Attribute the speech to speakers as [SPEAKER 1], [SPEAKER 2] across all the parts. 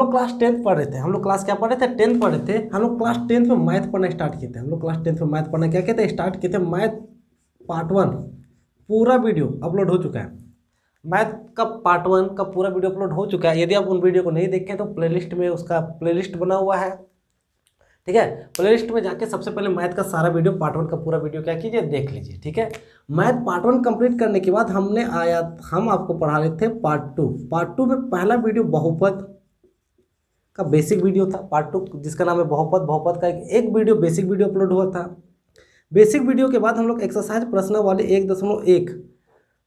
[SPEAKER 1] लोग class 10th पढ़ रहे थे, हम लोग क्लास क्या पढ़ रहे थे, 10th पढ़ रहे थे। हम लोग क्लास 10th में मैथ पढ़ना स्टार्ट किए थे। हम लोग क्लास 10th में मैथ पढ़ना क्या कहते हैं, स्टार्ट किए थे। मैथ पार्ट 1 पूरा वीडियो अपलोड हो चुका है। मैथ का पार्ट 1 का पूरा वीडियो अपलोड हो चुका है। यदि आप उन वीडियो को नहीं देखें तो प्लेलिस्ट में उसका प्लेलिस्ट बना हुआ है, ठीक है। प्लेलिस्ट में जाके सबसे पहले मैथ का सारा वीडियो पार्ट 1 का पूरा वीडियो क्या कीजिए, देख लीजिए, ठीक है। मैथ पार्ट 1 कंप्लीट करने के बाद हम आपको पढ़ा रहे थे पार्ट 2। पार्ट 2 में पहला वीडियो बहुपद का बेसिक वीडियो था। पार्ट 2 जिसका नाम है बहुपद का एक वीडियो बेसिक वीडियो अपलोड हुआ था। बेसिक वीडियो के बाद हम लोग एक्सरसाइज प्रश्न वाले 1.1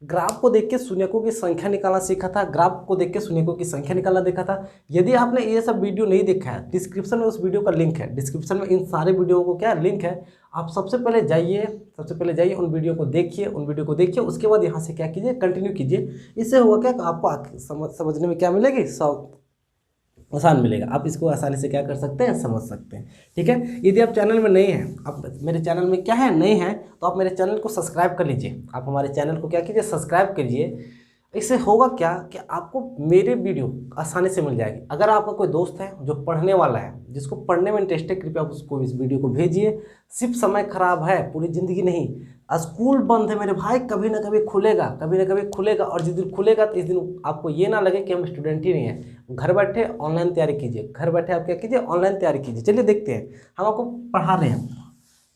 [SPEAKER 1] ग्राफ को देख के शून्यकों की संख्या निकालना सीखा था। ग्राफ को देख के शून्यकों की संख्या निकालना देखा था। यदि आपने ये सब वीडियो नहीं देखा है, डिस्क्रिप्शन में उस वीडियो का लिंक है। डिस्क्रिप्शन में इन सारे वीडियो को क्या लिंक है, आप सबसे पहले जाइए उन वीडियो को देखिए। उसके बाद यहाँ से क्या कीजिए, कंटिन्यू कीजिए। इससे होगा क्या, आपको समझने में क्या मिलेगी, आसान मिलेगा। आप इसको आसानी से क्या कर सकते हैं, समझ सकते हैं, ठीक है। यदि आप चैनल में नए हैं, आप मेरे चैनल में क्या है, नए हैं, तो आप मेरे चैनल को सब्सक्राइब कर लीजिए। आप हमारे चैनल को क्या कीजिए, सब्सक्राइब करिए। इससे होगा क्या कि आपको मेरे वीडियो आसानी से मिल जाएगी। अगर आपका कोई दोस्त है जो पढ़ने वाला है, जिसको पढ़ने में इंटरेस्ट है, कृपया उसको इस वीडियो को भेजिए। सिर्फ समय खराब है, पूरी ज़िंदगी नहीं। स्कूल बंद है मेरे भाई, कभी ना कभी खुलेगा। और जिस दिन खुलेगा तो इस दिन आपको ये ना लगे कि हम स्टूडेंट ही नहीं हैं। घर बैठे ऑनलाइन तैयारी कीजिए, घर बैठे आप क्या कीजिए, ऑनलाइन तैयारी कीजिए। चलिए देखते हैं, हम आपको पढ़ा रहे हैं,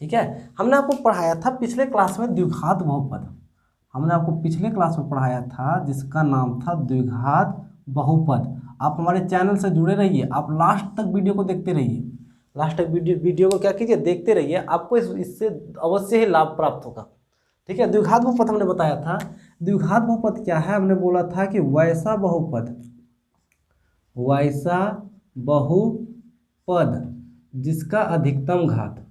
[SPEAKER 1] ठीक है। हमने आपको पढ़ाया था पिछले क्लास में द्विघात बहुपद। हमने आपको पिछले क्लास में पढ़ाया था जिसका नाम था द्विघात बहुपद। आप हमारे चैनल से जुड़े रहिए, आप लास्ट तक वीडियो को देखते रहिए। लास्ट तक वीडियो को क्या कीजिए, देखते रहिए। आपको इससे अवश्य ही लाभ प्राप्त होगा, ठीक है। द्विघात बहुपद हमने बताया था। द्विघात बहुपद क्या है, हमने बोला था कि वैसा बहुपद जिसका अधिकतम घात,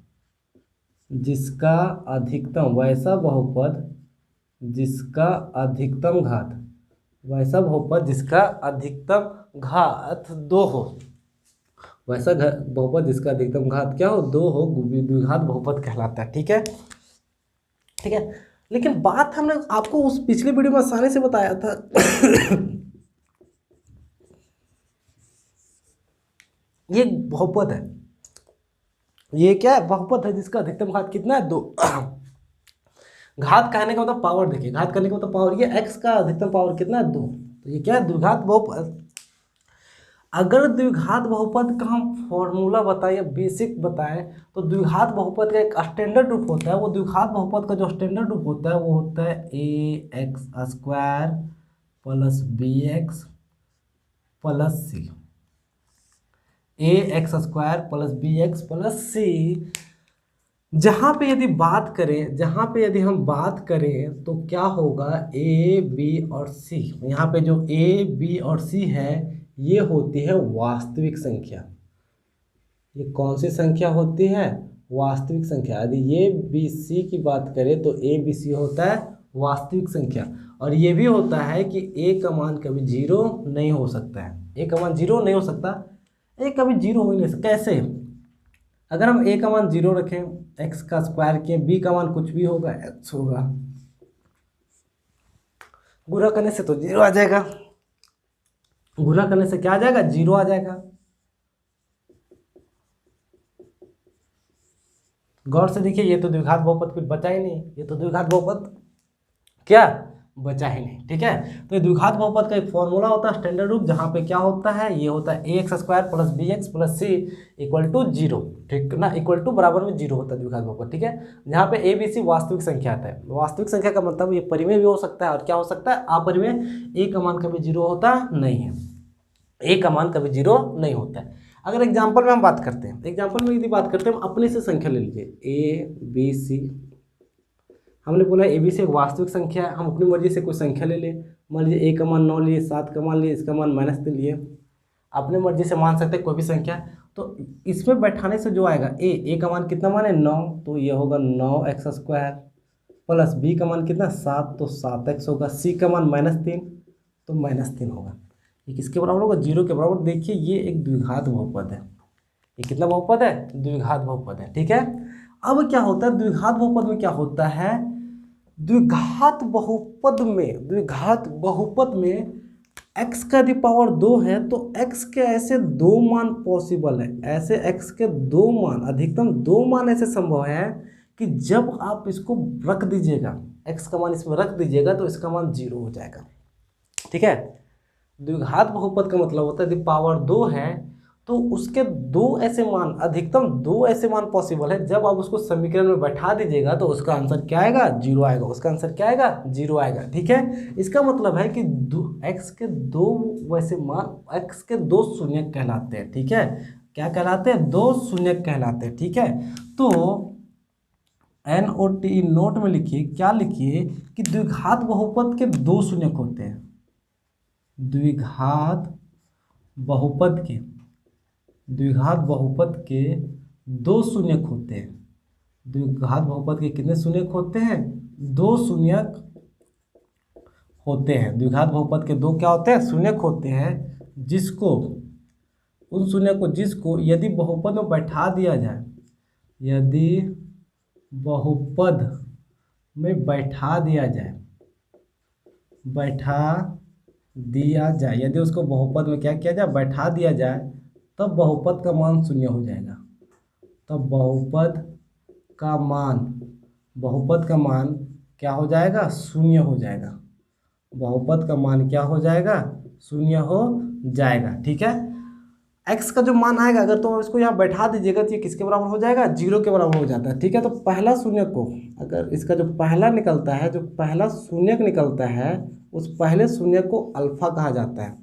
[SPEAKER 1] वैसा बहुपद जिसका अधिकतम घात 2 हो। वैसा बहुपद जिसका अधिकतम घात क्या हो, 2 हो, द्विघात बहुपद कहलाता है, ठीक है। लेकिन बात हमने आपको उस पिछले वीडियो में आसानी से बताया था ये बहुपद है, ये क्या है, बहुपद है जिसका अधिकतम घात कितना है, 2। घात कहने का मतलब पावर, देखिए घात करने का मतलब पावर। ये x का अधिकतम पावर कितना है, 2। तो ये क्या है, द्विघात बहुपद। अगर द्विघात बहुपद का हम फॉर्मूला बताए, बेसिक बताएं, तो द्विघात बहुपद का एक स्टैंडर्ड रूप होता है। वो द्विघात बहुपद का जो स्टैंडर्ड रूप होता है वो होता है ax² + bx + c। ax² + bx + c। जहाँ पे यदि हम बात करें तो क्या होगा, a, b और c। यहाँ पे जो a, b और c है ये होती है वास्तविक संख्या। ये कौन सी संख्या होती है, वास्तविक संख्या। यदि ये b, c की बात करें तो a, b, c होता है वास्तविक संख्या। और ये भी होता है कि a का मान कभी 0 नहीं हो सकता है। a का मान 0 नहीं हो सकता, a कभी 0 हो ही नहीं सकता। कैसे, अगर हम a का मान 0 रखें, x का स्क्वायर किए, b का मान कुछ भी होगा, x होगा, गुणा करने से तो 0 आ जाएगा। गुणा करने से क्या आ जाएगा, 0 आ जाएगा। गौर से देखिए, ये तो द्विघात बहुपद कुछ बचा ही नहीं, ये तो द्विघात बहुपद क्या बचा ही नहीं, ठीक है। तो ये द्विघात बहुपद का एक फॉर्मूला होता है, स्टैंडर्ड रूप, जहाँ पे क्या होता है, ये होता है ax² + bx + c = 0, ठीक ना, इक्वल टू बराबर में 0 होता है द्विघात बहुपद, ठीक है। जहाँ पे a, b, c वास्तविक संख्या आता है। वास्तविक संख्या का मतलब ये परिमेय भी हो सकता है और क्या हो सकता है, अपरिमेय। a का मान कभी 0 होता नहीं है, a का मान कभी 0 नहीं होता है। अगर एग्जाम्पल में हम बात करते हैं, एग्जाम्पल में यदि बात करते हैं, हम अपने से संख्या ले लीजिए, a, b, c। हमने बोला ए बी सी एक वास्तविक संख्या है, हम अपनी मर्जी से कोई संख्या ले लें। मान लीजिए a का मान 9 लिए, 7 का मान लिए, इसका मान -3 लिए। अपने मर्जी से मान सकते हैं कोई भी संख्या। तो इसमें बैठाने से जो आएगा, a का मान कितना मान है, 9, तो ये होगा 9x² प्लस b का मान कितना 7, तो 7x होगा। c का मान -3, तो -3 होगा। ये किसके बराबर होगा, 0 के बराबर। देखिए ये एक द्विघात बहुपद है। ये कितना बहुपद है, द्विघात बहुपद है, ठीक है। अब क्या होता है, द्विघात बहुपद में क्या होता है, द्विघात बहुपद में x का यदि पावर 2 है तो x के ऐसे दो मान पॉसिबल है, ऐसे x के दो मान, अधिकतम दो मान ऐसे संभव है कि जब आप इसको रख दीजिएगा, x का मान इसमें रख दीजिएगा तो इसका मान 0 हो जाएगा। ठीक है, द्विघात बहुपद का मतलब होता है यदि पावर 2 है तो उसके दो ऐसे मान, अधिकतम दो ऐसे मान पॉसिबल है, जब आप उसको समीकरण में बैठा दीजिएगा तो उसका आंसर क्या आएगा, 0 आएगा, उसका आंसर क्या आएगा, 0 आएगा। ठीक है, इसका मतलब है कि x के दो वैसे मान, x के दो शून्यक कहलाते हैं। ठीक है, क्या कहलाते हैं, दो शून्यक कहलाते हैं। ठीक है, तो NOT नोट में लिखिए, क्या लिखिए कि द्विघात बहुपद के दो शून्यक होते हैं, द्विघात बहुपद के, द्विघात बहुपद के दो शून्यक होते हैं। द्विघात बहुपद के कितने शून्यक होते हैं, दो शून्यक होते हैं। द्विघात बहुपद के दो क्या होते हैं, शून्यक होते हैं, जिसको, उन शून्यक को जिसको यदि बहुपद में बैठा दिया जाए, यदि बहुपद में बैठा दिया जाए, बैठा दिया जाए, यदि उसको बहुपद में क्या किया जाए, बैठा दिया जाए, तब बहुपद का मान शून्य हो जाएगा। तब बहुपद का मान, बहुपद का मान क्या हो जाएगा, शून्य हो जाएगा। बहुपद का मान क्या हो जाएगा, शून्य हो जाएगा। ठीक है, x का जो मान आएगा अगर तो इसको यहाँ बैठा दीजिएगा तो ये किसके बराबर हो जाएगा, 0 के बराबर हो जाता है। ठीक है, तो पहला शून्य को, अगर इसका जो पहला निकलता है, जो पहला शून्यक निकलता है, उस पहले शून्य को अल्फा कहा जाता है।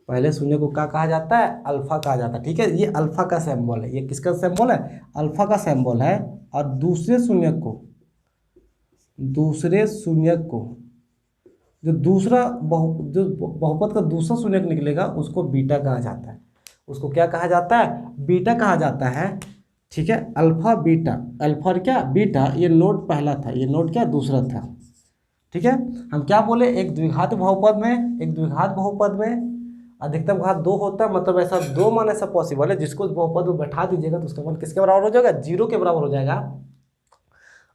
[SPEAKER 1] पहले शून्य को क्या कहा जाता है, अल्फा कहा जाता है। ठीक है, ये अल्फा का सिंबल है, ये किसका सिंबल है, अल्फा का सिंबल है। और दूसरे शून्य को, दूसरे शून्य को, जो दूसरा जो बहुपद का दूसरा शून्यक निकलेगा उसको बीटा कहा जाता है। उसको क्या कहा जाता है, बीटा कहा जाता है। ठीक है, अल्फा बीटा, अल्फा और क्या बीटा, ये नोट पहला था, ये नोट क्या दूसरा था। ठीक है, हम क्या बोले, एक द्विघात बहुपद में, एक द्विघात बहुपद में अधिकतम घात 2 होता है, मतलब ऐसा दो मान ऐसा पॉसिबल है जिसको उस बहुपद में बैठा दीजिएगा तो उसका मान किसके बराबर हो जाएगा, 0 के बराबर हो जाएगा।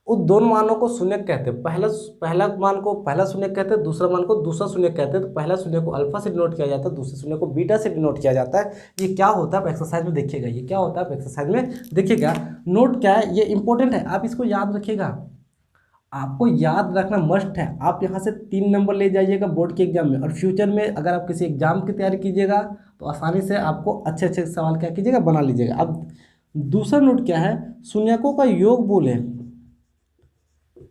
[SPEAKER 1] उन दोनों मानों को शून्य कहते हैं। पहला मान को पहला शून्य कहते हैं, दूसरा मान को दूसरा शून्य कहते हैं। तो पहला शून्य को अल्फा से डिनोट किया जाता है, दूसरे शून्य को बीटा से डिनोट किया जाता है। ये क्या होता है आप एक्सरसाइज में देखिएगा, ये क्या होता है आप एक्सरसाइज में देखिएगा। नोट क्या है, ये इंपॉर्टेंट है, आप इसको याद रखिएगा, आपको याद रखना मस्ट है। आप यहाँ से 3 नंबर ले जाइएगा बोर्ड के एग्जाम में, और फ्यूचर में अगर आप किसी एग्जाम की तैयारी कीजिएगा तो आसानी से आपको अच्छे अच्छे सवाल क्या कीजिएगा, बना लीजिएगा। अब दूसरा नोट क्या है, शून्यकों का योग बोले,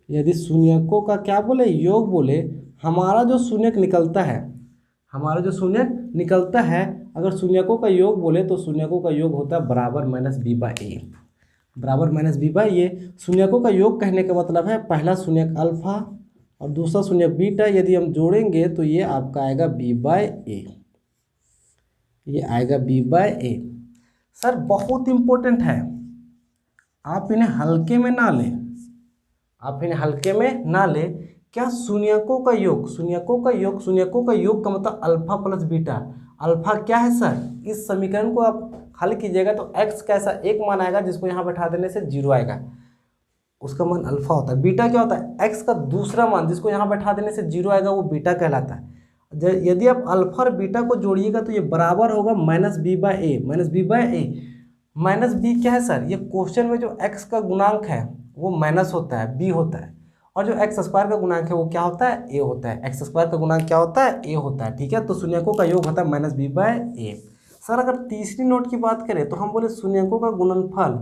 [SPEAKER 1] यदि शून्यकों का क्या बोले, योग बोले, हमारा जो शून्यक निकलता है, हमारा जो शून्यक निकलता है, अगर शून्यकों का योग बोले तो शून्यकों का योग होता है बराबर माइनस बी बाई ए, बराबर माइनस बी बाई ए। शून्यकों का योग कहने का मतलब है पहला शून्यक अल्फा और दूसरा शून्यक बीटा, यदि हम जोड़ेंगे तो ये आपका आएगा बी बाई ए, ये आएगा बी बाई ए। सर बहुत इंपॉर्टेंट है, आप इन्हें हल्के में ना लें, आप इन्हें हल्के में ना ले। क्या शून्यकों का योग, शून्यकों का योग, शून्यकों का योग का मतलब अल्फा प्लस बीटा। अल्फा क्या है सर, इस समीकरण को आप हल कीजिएगा तो x का ऐसा एक मान आएगा जिसको यहाँ बैठा देने से 0 आएगा, उसका मान अल्फा होता है। बीटा क्या होता है, x का दूसरा मान जिसको यहाँ बैठा देने से 0 आएगा, वो बीटा कहलाता है। यदि आप अल्फा और बीटा को जोड़िएगा तो ये बराबर होगा minus b by a, minus b by a. Minus b क्या है सर, ये क्वेश्चन में जो x का गुणांक है वो माइनस होता है, बी होता है, और जो एक्स स्क्वायर का गुणांक है वो क्या होता है, ए होता है। एक्स स्क्वायर का गुणांक क्या होता है, ए होता है। ठीक है, तो शून्यकों का योग होता है minus b by a. Sir अगर तीसरी नोट की बात करें तो हम बोले शून्यकों का गुणनफल,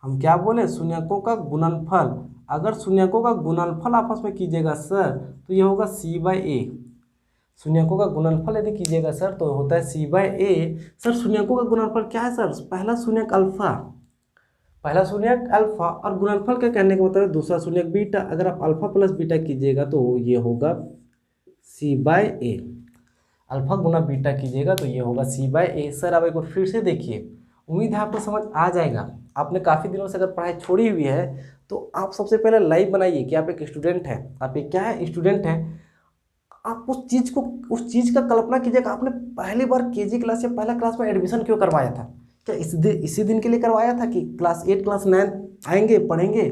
[SPEAKER 1] हम क्या बोले, शून्यकों का गुणनफल। अगर शून्यकों का गुणनफल आपस में कीजिएगा सर तो ये होगा सी बाई ए। शून्यकों का गुणनफल यदि कीजिएगा सर तो होता है सी बाई ए। सर शून्यकों का गुणनफल क्या है सर, पहला शून्यक अल्फा, पहला शून्यक अल्फा, और गुणनफल का कहने का मतलब है दूसरा शून्यक बीटा। अगर आप अल्फा प्लस बीटा कीजिएगा तो ये होगा सी बाई ए, अल्फा गुना बीटा कीजिएगा तो ये होगा सी बाई ए। सर आप एक बार फिर से देखिए, उम्मीद है आपको समझ आ जाएगा। आपने काफ़ी दिनों से अगर पढ़ाई छोड़ी हुई है तो आप सबसे पहले लाइव बनाइए कि आप एक स्टूडेंट हैं, आप एक क्या है, स्टूडेंट हैं। आप उस चीज़ का कल्पना कीजिएगा, आपने पहली बार केजी क्लास या पहला क्लास में एडमिशन क्यों करवाया था। क्या इसी दिन के लिए करवाया था कि क्लास 8 क्लास 9 आएंगे पढ़ेंगे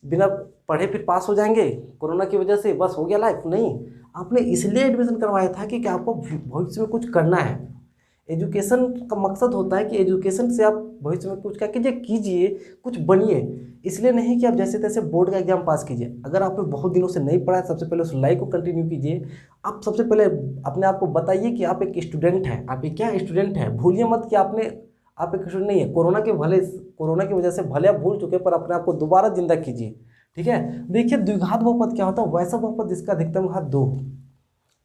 [SPEAKER 1] बिना पढ़े फिर पास हो जाएंगे कोरोना की वजह से, बस हो गया लाइफ? नहीं, आपने इसलिए एडमिशन करवाया था कि आपको भविष्य में कुछ करना है। एजुकेशन का मकसद होता है कि एजुकेशन से आप भविष्य में कुछ क्या कीजिए, कुछ बनिए। इसलिए नहीं कि आप जैसे तैसे बोर्ड का एग्जाम पास कीजिए। अगर आपने बहुत दिनों से नहीं पढ़ा है, सबसे पहले उस लाइफ को कंटिन्यू कीजिए। आप सबसे पहले अपने आप को बताइए कि आप एक स्टूडेंट हैं। आप एक क्या स्टूडेंट हैं, भूलिए मत कि आप एक स्टूडेंट नहीं है। कोरोना की वजह से भले आप भूल चुके, पर अपने आप को दोबारा जिंदा कीजिए। ठीक है, देखिए द्विघात बहुपद क्या होता है? वैसा बहुपद जिसका अधिकतम घात 2 हो।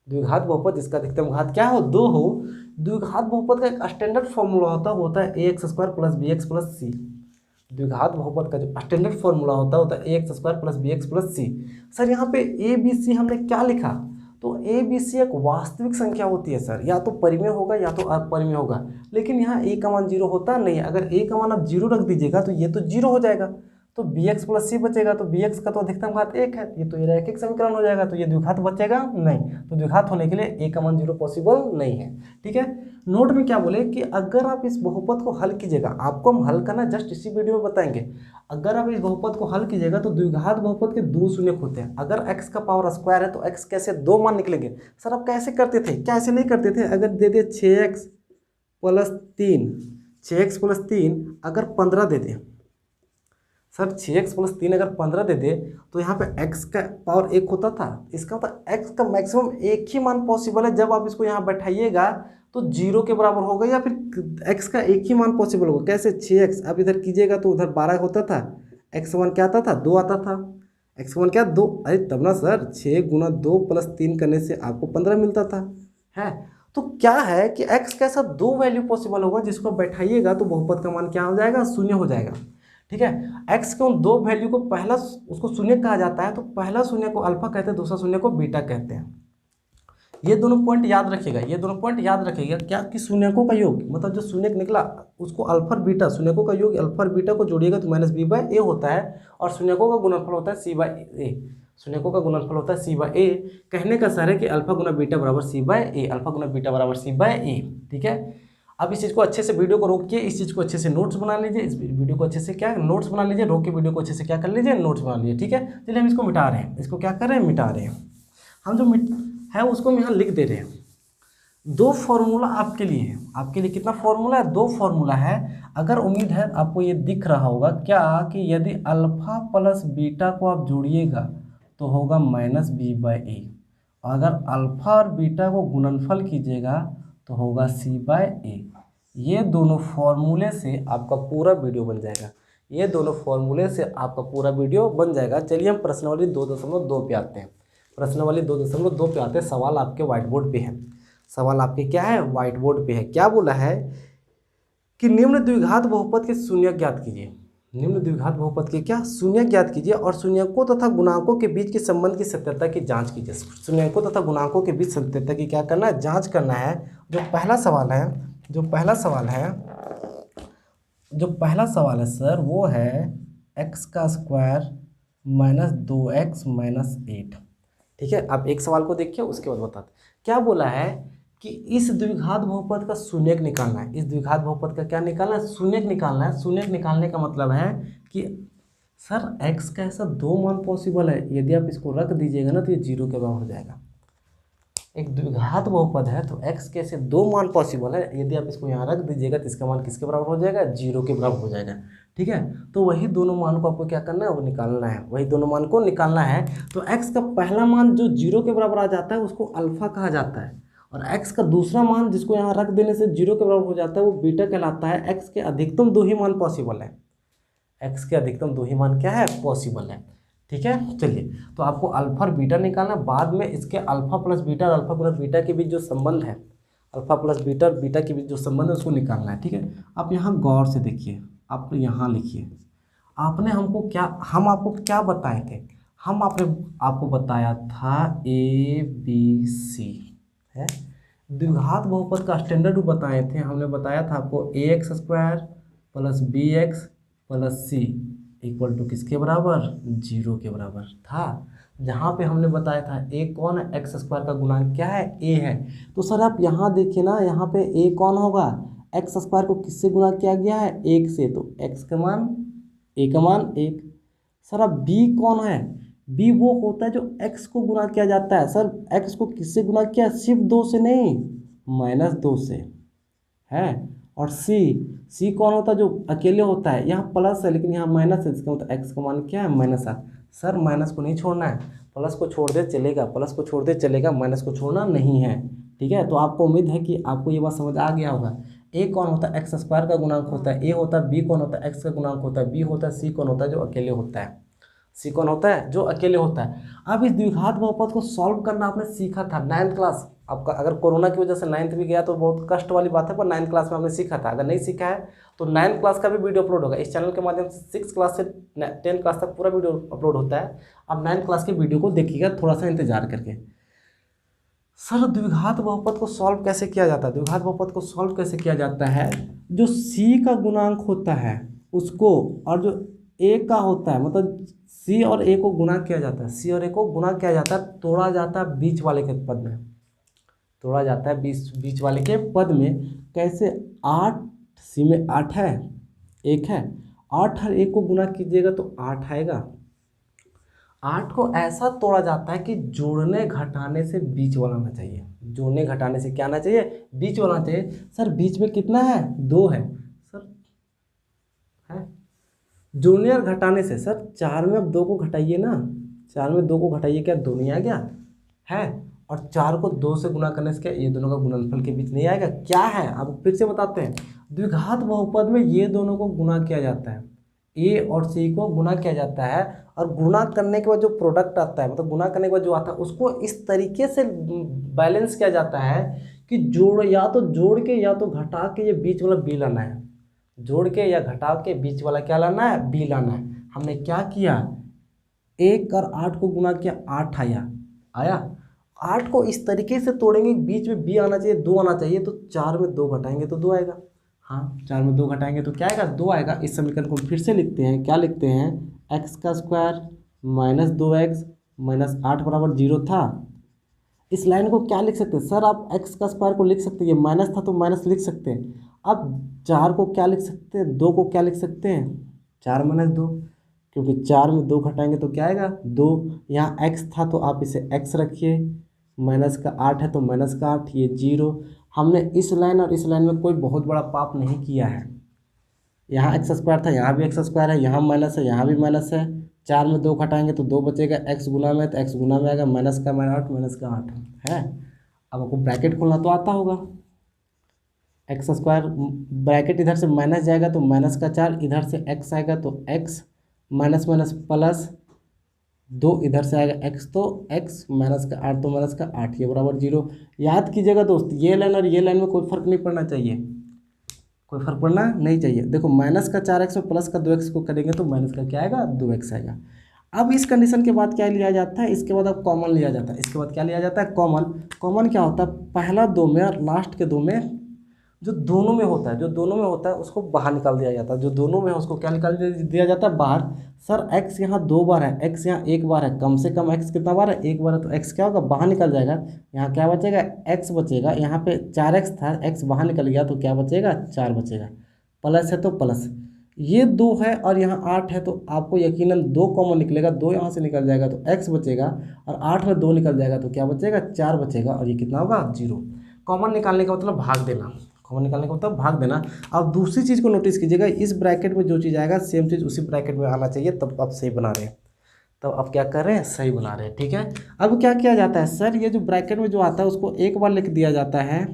[SPEAKER 1] द्विघात बहुपद जिसका अधिकतम घात क्या हो? 2 हो। द्विघात बहुपद का एक स्टैंडर्ड फॉर्मूला होता है A X square plus B X plus C. द्विघात बहुपद का जो स्टैंडर्ड फॉर्मूला होता है A X square plus B X plus C. Sir यहाँ पे ए बी सी हमने क्या लिखा? तो ए बी सी एक वास्तविक संख्या होती है सर, या तो परिमेय होगा या तो अपरिमेय होगा। लेकिन यहाँ ए का मान 0 होता नहीं है। अगर ए का मान आप 0 रख दीजिएगा तो ये तो 0 हो जाएगा, तो बी एक्स प्लस सी बचेगा। तो बी एक्स का तो अधिकतम घात 1 है, ये तो ये रैखिक समीकरण हो जाएगा, तो ये द्विघात बचेगा नहीं। तो द्विघात होने के लिए ए का मान 0 पॉसिबल नहीं है। ठीक है, नोट में क्या बोले कि अगर आप इस बहुपद को हल कीजिएगा, आपको हम हल करना जस्ट इसी वीडियो में बताएंगे। अगर आप इस बहुपद को हल कीजिएगा तो द्विघात बहुपद के 2 शून्य होते हैं। अगर x का पावर स्क्वायर है तो x कैसे 2 मान निकलेंगे? सर आप कैसे करते थे? क्या ऐसे नहीं करते थे? अगर दे दे 6x प्लस 3, 6x प्लस 3 अगर 15 दे दे, सर 6x प्लस 3 अगर 15 दे दे तो यहाँ पे x का पावर 1 होता था। इसका मतलब x का मैक्सिमम एक ही मान पॉसिबल है। जब आप इसको यहाँ बैठाइएगा तो 0 के बराबर होगा, या फिर x का एक ही मान पॉसिबल होगा। कैसे? 6x आप इधर कीजिएगा तो उधर 12 होता था, x1 क्या आता था? 2 आता था। x1 क्या? 2। अरे तब ना सर, 6 गुना 2 प्लस 3 करने से आपको 15 मिलता था। है तो क्या है कि x का ऐसा 2 वैल्यू पॉसिबल होगा जिसको बैठाइएगा तो बहुपद का मान क्या हो जाएगा? शून्य हो जाएगा। ठीक है, x के उन 2 वैल्यू को पहला उसको शून्य कहा जाता है। तो पहला शून्य को अल्फा कहते हैं, दूसरा शून्य को बीटा कहते हैं। ये दोनों पॉइंट याद रखिएगा, ये दोनों पॉइंट याद रखिएगा। क्या कि शून्यकों का योग, मतलब जो शून्य निकला उसको अल्फा बीटा, शून्यकों का योग अल्फा बीटा को जोड़िएगा तो माइनस बी बाय ए होता है, और शून्यकों का गुणनफल होता है सी बाय ए। शून्यकों का गुणनफल होता है सी बाय ए। कहने का सर है कि अल्फा गुना बीटा बराबर सी बाय ए, अल्फा गुना बीटा बराबर सी बाय ए। ठीक है, अब इस चीज़ को अच्छे से, वीडियो को रोक के इस चीज़ को अच्छे से नोट्स बना लीजिए। इस वीडियो को अच्छे से क्या नोट्स बना लीजिए, रोक के वीडियो को अच्छे से क्या कर लीजिए? नोट्स बना लीजिए। ठीक है, चलिए हम इसको मिटा रहे हैं। इसको क्या कर रहे हैं? मिटा रहे हैं। हम जो है उसको हम यहाँ लिख दे रहे हैं। 2 फॉर्मूला आपके लिए है। आपके लिए कितना फॉर्मूला है? 2 फॉर्मूला है। अगर उम्मीद है आपको ये दिख रहा होगा क्या कि यदि अल्फा प्लस बीटा को आप जोड़िएगा तो होगा माइनस बी बाय ए, और अगर अल्फा और बीटा को गुणनफल कीजिएगा तो होगा सी बाय ए। ये दोनों फॉर्मूले से आपका पूरा वीडियो बन जाएगा। ये दोनों फॉर्मूले से आपका पूरा वीडियो बन जाएगा। चलिए हम प्रश्नावली 2.2 पे आते हैं। प्रश्नावली 2.2 पे आते हैं। सवाल आपके व्हाइट बोर्ड पे है। सवाल आपके क्या है? व्हाइट बोर्ड पे है। क्या बोला है कि निम्न द्विघात बहुपद के शून्य ज्ञात कीजिए। निम्न द्विघात बहुपद के क्या? शून्य ज्ञात कीजिए, और शून्यकों तथा गुणांकों के बीच के संबंध की सत्यता की जांच कीजिए। शून्यकों तथा गुणांकों के बीच सत्यता की क्या करना है? जांच करना है। जो पहला सवाल है सर वो है x का स्क्वायर माइनस 2x माइनस 8। ठीक है, आप एक सवाल को देखिए उसके बाद बताते। क्या बोला है कि इस द्विघात बहुपद का शून्यक निकालना है। इस द्विघात बहुपद का क्या निकालना है? शून्यक निकालना है। शून्यक निकालने का मतलब है कि सर x का ऐसा 2 मान पॉसिबल है, यदि आप इसको रख दीजिएगा ना तो ये 0 के बराबर हो जाएगा। एक द्विघात बहुपद है तो x के ऐसे 2 मान पॉसिबल है, यदि आप इसको यहाँ रख दीजिएगा तो इसका मान किसके बराबर हो जाएगा? 0 के बराबर हो जाएगा। ठीक है, तो वही दोनों मान को आपको क्या करना है? वो निकालना है। वही दोनों मान को निकालना है। तो x का पहला मान जो 0 के बराबर आ जाता है उसको अल्फा कहा जाता है, और x का दूसरा मान जिसको यहाँ रख देने से 0 के बराबर हो जाता है वो बीटा कहलाता है। x के अधिकतम 2 ही मान पॉसिबल है। x के अधिकतम 2 ही मान क्या है? पॉसिबल है। ठीक है, चलिए तो आपको अल्फा और बीटा निकालना। बाद में इसके अल्फा प्लस बीटा और अल्फा प्लस बीटा के बीच जो संबंध है, अल्फा प्लस बीटा और बीटा के बीच जो संबंध है उसको निकालना है। ठीक है, आप यहाँ गौर से देखिए, आप यहाँ लिखिए। हम आपको क्या बताए थे? आपको बताया था ABC है। द्विघात बहुपद का स्टैंडर्ड रूप बताए थे। हमने बताया था आपको ax square plus bx plus c equal to किसके बराबर? 0 के बराबर था। जहाँ पे हमने बताया था a कौन है? x स्क्वायर का गुणांक क्या है? a है। तो सर आप यहाँ देखिए ना, यहाँ पे a कौन होगा? x स्क्वायर को किससे गुणा किया गया है? 1 से, तो x का मान a का मान 1। सर अब बी कौन है, बी वो होता है जो x को गुना किया जाता है। सर x को किससे गुना किया, सिर्फ 2 से नहीं, -2 से है। और सी कौन होता है, जो अकेले होता है, यहाँ प्लस है लेकिन यहाँ माइनस है, इसका मतलब x का मान क्या है, -8। सर माइनस को नहीं छोड़ना है, प्लस को छोड़ दे चलेगा, प्लस को छोड़ दे चलेगा, माइनस को छोड़ना नहीं है। ठीक है, तो आपको उम्मीद है कि आपको ये बात समझ आ गया होगा। ए कौन होता है, x स्क्वायर का गुणांक होता है, ए होता है, बी कौन होता है, x का गुणांक होता है, बी होता है, सी कौन होता है, जो अकेले होता है, सी कौन होता है, जो अकेले होता है। अब इस द्विघात बहुपद को सॉल्व करना आपने सीखा था 9th क्लास। आपका अगर कोरोना की वजह से 9th भी गया तो बहुत कष्ट वाली बात है, पर 9th क्लास में आपने सीखा था। अगर नहीं सीखा है तो 9th क्लास का भी वीडियो अपलोड होगा इस चैनल के माध्यम से। 6th क्लास से 10th क्लास तक पूरा वीडियो अपलोड होता है। अब 9th क्लास के वीडियो को देखिएगा, थोड़ा सा इंतजार करके। सर द्विघात बहुपद को सॉल्व कैसे किया जाता है, द्विघात बहुपद को सॉल्व कैसे किया जाता है, जो सी का गुणांक होता है उसको, और जो ए का होता है, मतलब सी और ए को गुणा किया जाता है, सी और ए को गुणा किया जाता है, तोड़ा जाता है बीच वाले के पद में, तोड़ा जाता है बीच वाले के पद में। कैसे, 8 सी में 8 है, 1 है, 8 और 1 को गुणा कीजिएगा तो 8 आएगा। 8 को ऐसा तोड़ा जाता है कि जोड़ने घटाने से बीच वाला आना चाहिए, जोड़ने घटाने से क्या आना चाहिए, बीच वाला आना चाहिए। सर बीच में कितना है, 2 है सर, है जोड़ने और घटाने से। सर 4 में अब 2 को घटाइए ना, 4 में 2 को घटाइए, क्या 2 नहीं आ गया है, और 4 को 2 से गुना करने से क्या ये दोनों का गुणनफल के बीच नहीं आएगा, क्या है। अब फिर से बताते हैं, द्विघात बहुपद में ये दोनों को गुना किया जाता है, ए और सी को गुना किया जाता है, और गुना करने के बाद जो प्रोडक्ट आता है, मतलब गुना करने के बाद जो आता है उसको इस तरीके से बैलेंस किया जाता है कि जोड़ या तो जोड़ के या तो घटा के ये बीच वाला बी लाना है, जोड़ के या घटा के बीच वाला क्या लाना है, बी लाना है। हमने क्या किया, 1 और 8 को गुना किया, 8 आया। 8 को इस तरीके से तोड़ेंगे, बीच में बी आना चाहिए, 2 आना चाहिए, तो 4 में 2 घटाएंगे तो 2 आएगा। हाँ 4 में 2 घटाएंगे तो क्या आएगा, 2 आएगा। इस समीकरण को फिर से लिखते हैं, क्या लिखते हैं, x का स्क्वायर -2x -8 बराबर 0 था। इस लाइन को क्या लिख सकते हैं सर, आप x का स्क्वायर को लिख सकते हैं, ये माइनस था तो माइनस लिख सकते हैं। अब 4 को क्या लिख सकते हैं, 2 को क्या लिख सकते हैं, 4 - 2, क्योंकि 4 में 2 घटाएंगे तो क्या आएगा, 2। यहाँ x था तो आप इसे x रखिए, माइनस का 8 है तो माइनस का 8, ये 0। हमने इस लाइन और इस लाइन में कोई बहुत बड़ा पाप नहीं किया है। यहाँ एक्स स्क्वायर था, यहाँ भी एक्स स्क्वायर है, यहाँ माइनस है, यहाँ भी माइनस है। 4 में 2 घटाएंगे तो 2 बचेगा, एक्स गुना में तो एक्स गुना में आएगा, माइनस का -8 माइनस का 8 है। अब आपको ब्रैकेट खोलना तो आता होगा, एक्स स्क्वायर ब्रैकेट इधर से माइनस जाएगा तो -4, इधर से एक्स आएगा तो एक्स, माइनस माइनस प्लस 2 इधर से आएगा x, तो x -8 तो -8, ये बराबर 0। याद कीजिएगा दोस्त, ये लाइन और ये लाइन में कोई फर्क नहीं पड़ना चाहिए, कोई फर्क पड़ना नहीं चाहिए। देखो -4x और प्लस का 2x को करेंगे तो माइनस का क्या आएगा, 2x आएगा। अब इस कंडीशन के बाद क्या लिया जाता है, इसके बाद अब कॉमन लिया जाता है। इसके बाद क्या लिया जाता है, कॉमन। कॉमन क्या होता है, पहला 2 में और लास्ट के 2 में, जो दोनों में होता है, जो दोनों में होता है उसको बाहर निकाल दिया जाता है, जो दोनों में है उसको क्या निकाल दिया जाता है, बाहर। सर x यहाँ 2 बार है, x यहाँ 1 बार है, कम से कम x कितना बार है, 1 बार है, तो x क्या होगा, बाहर निकल जाएगा। यहाँ क्या बचेगा, x बचेगा। यहाँ पे 4x था, x बाहर निकल गया तो क्या बचेगा, 4 बचेगा। प्लस है तो प्लस, ये 2 है और यहाँ 8 है, तो आपको यकीनन 2 कॉमन निकलेगा, 2 यहाँ से निकल जाएगा तो x बचेगा, और 8 में 2 निकल जाएगा तो क्या बचेगा, 4 बचेगा, और ये कितना होगा, 0। कॉमन निकालने का मतलब भाग देना, कॉमन निकालने का मतलब भाग देना। अब दूसरी चीज़ को नोटिस कीजिएगा, इस ब्रैकेट में जो चीज़ आएगा सेम चीज़ उसी ब्रैकेट में आना चाहिए, तब आप सही बना रहे हैं, तब आप क्या कर रहे हैं, सही बना रहे हैं। ठीक है, अब क्या किया जाता है सर, ये जो ब्रैकेट में जो आता है उसको एक बार लिख दिया जाता है,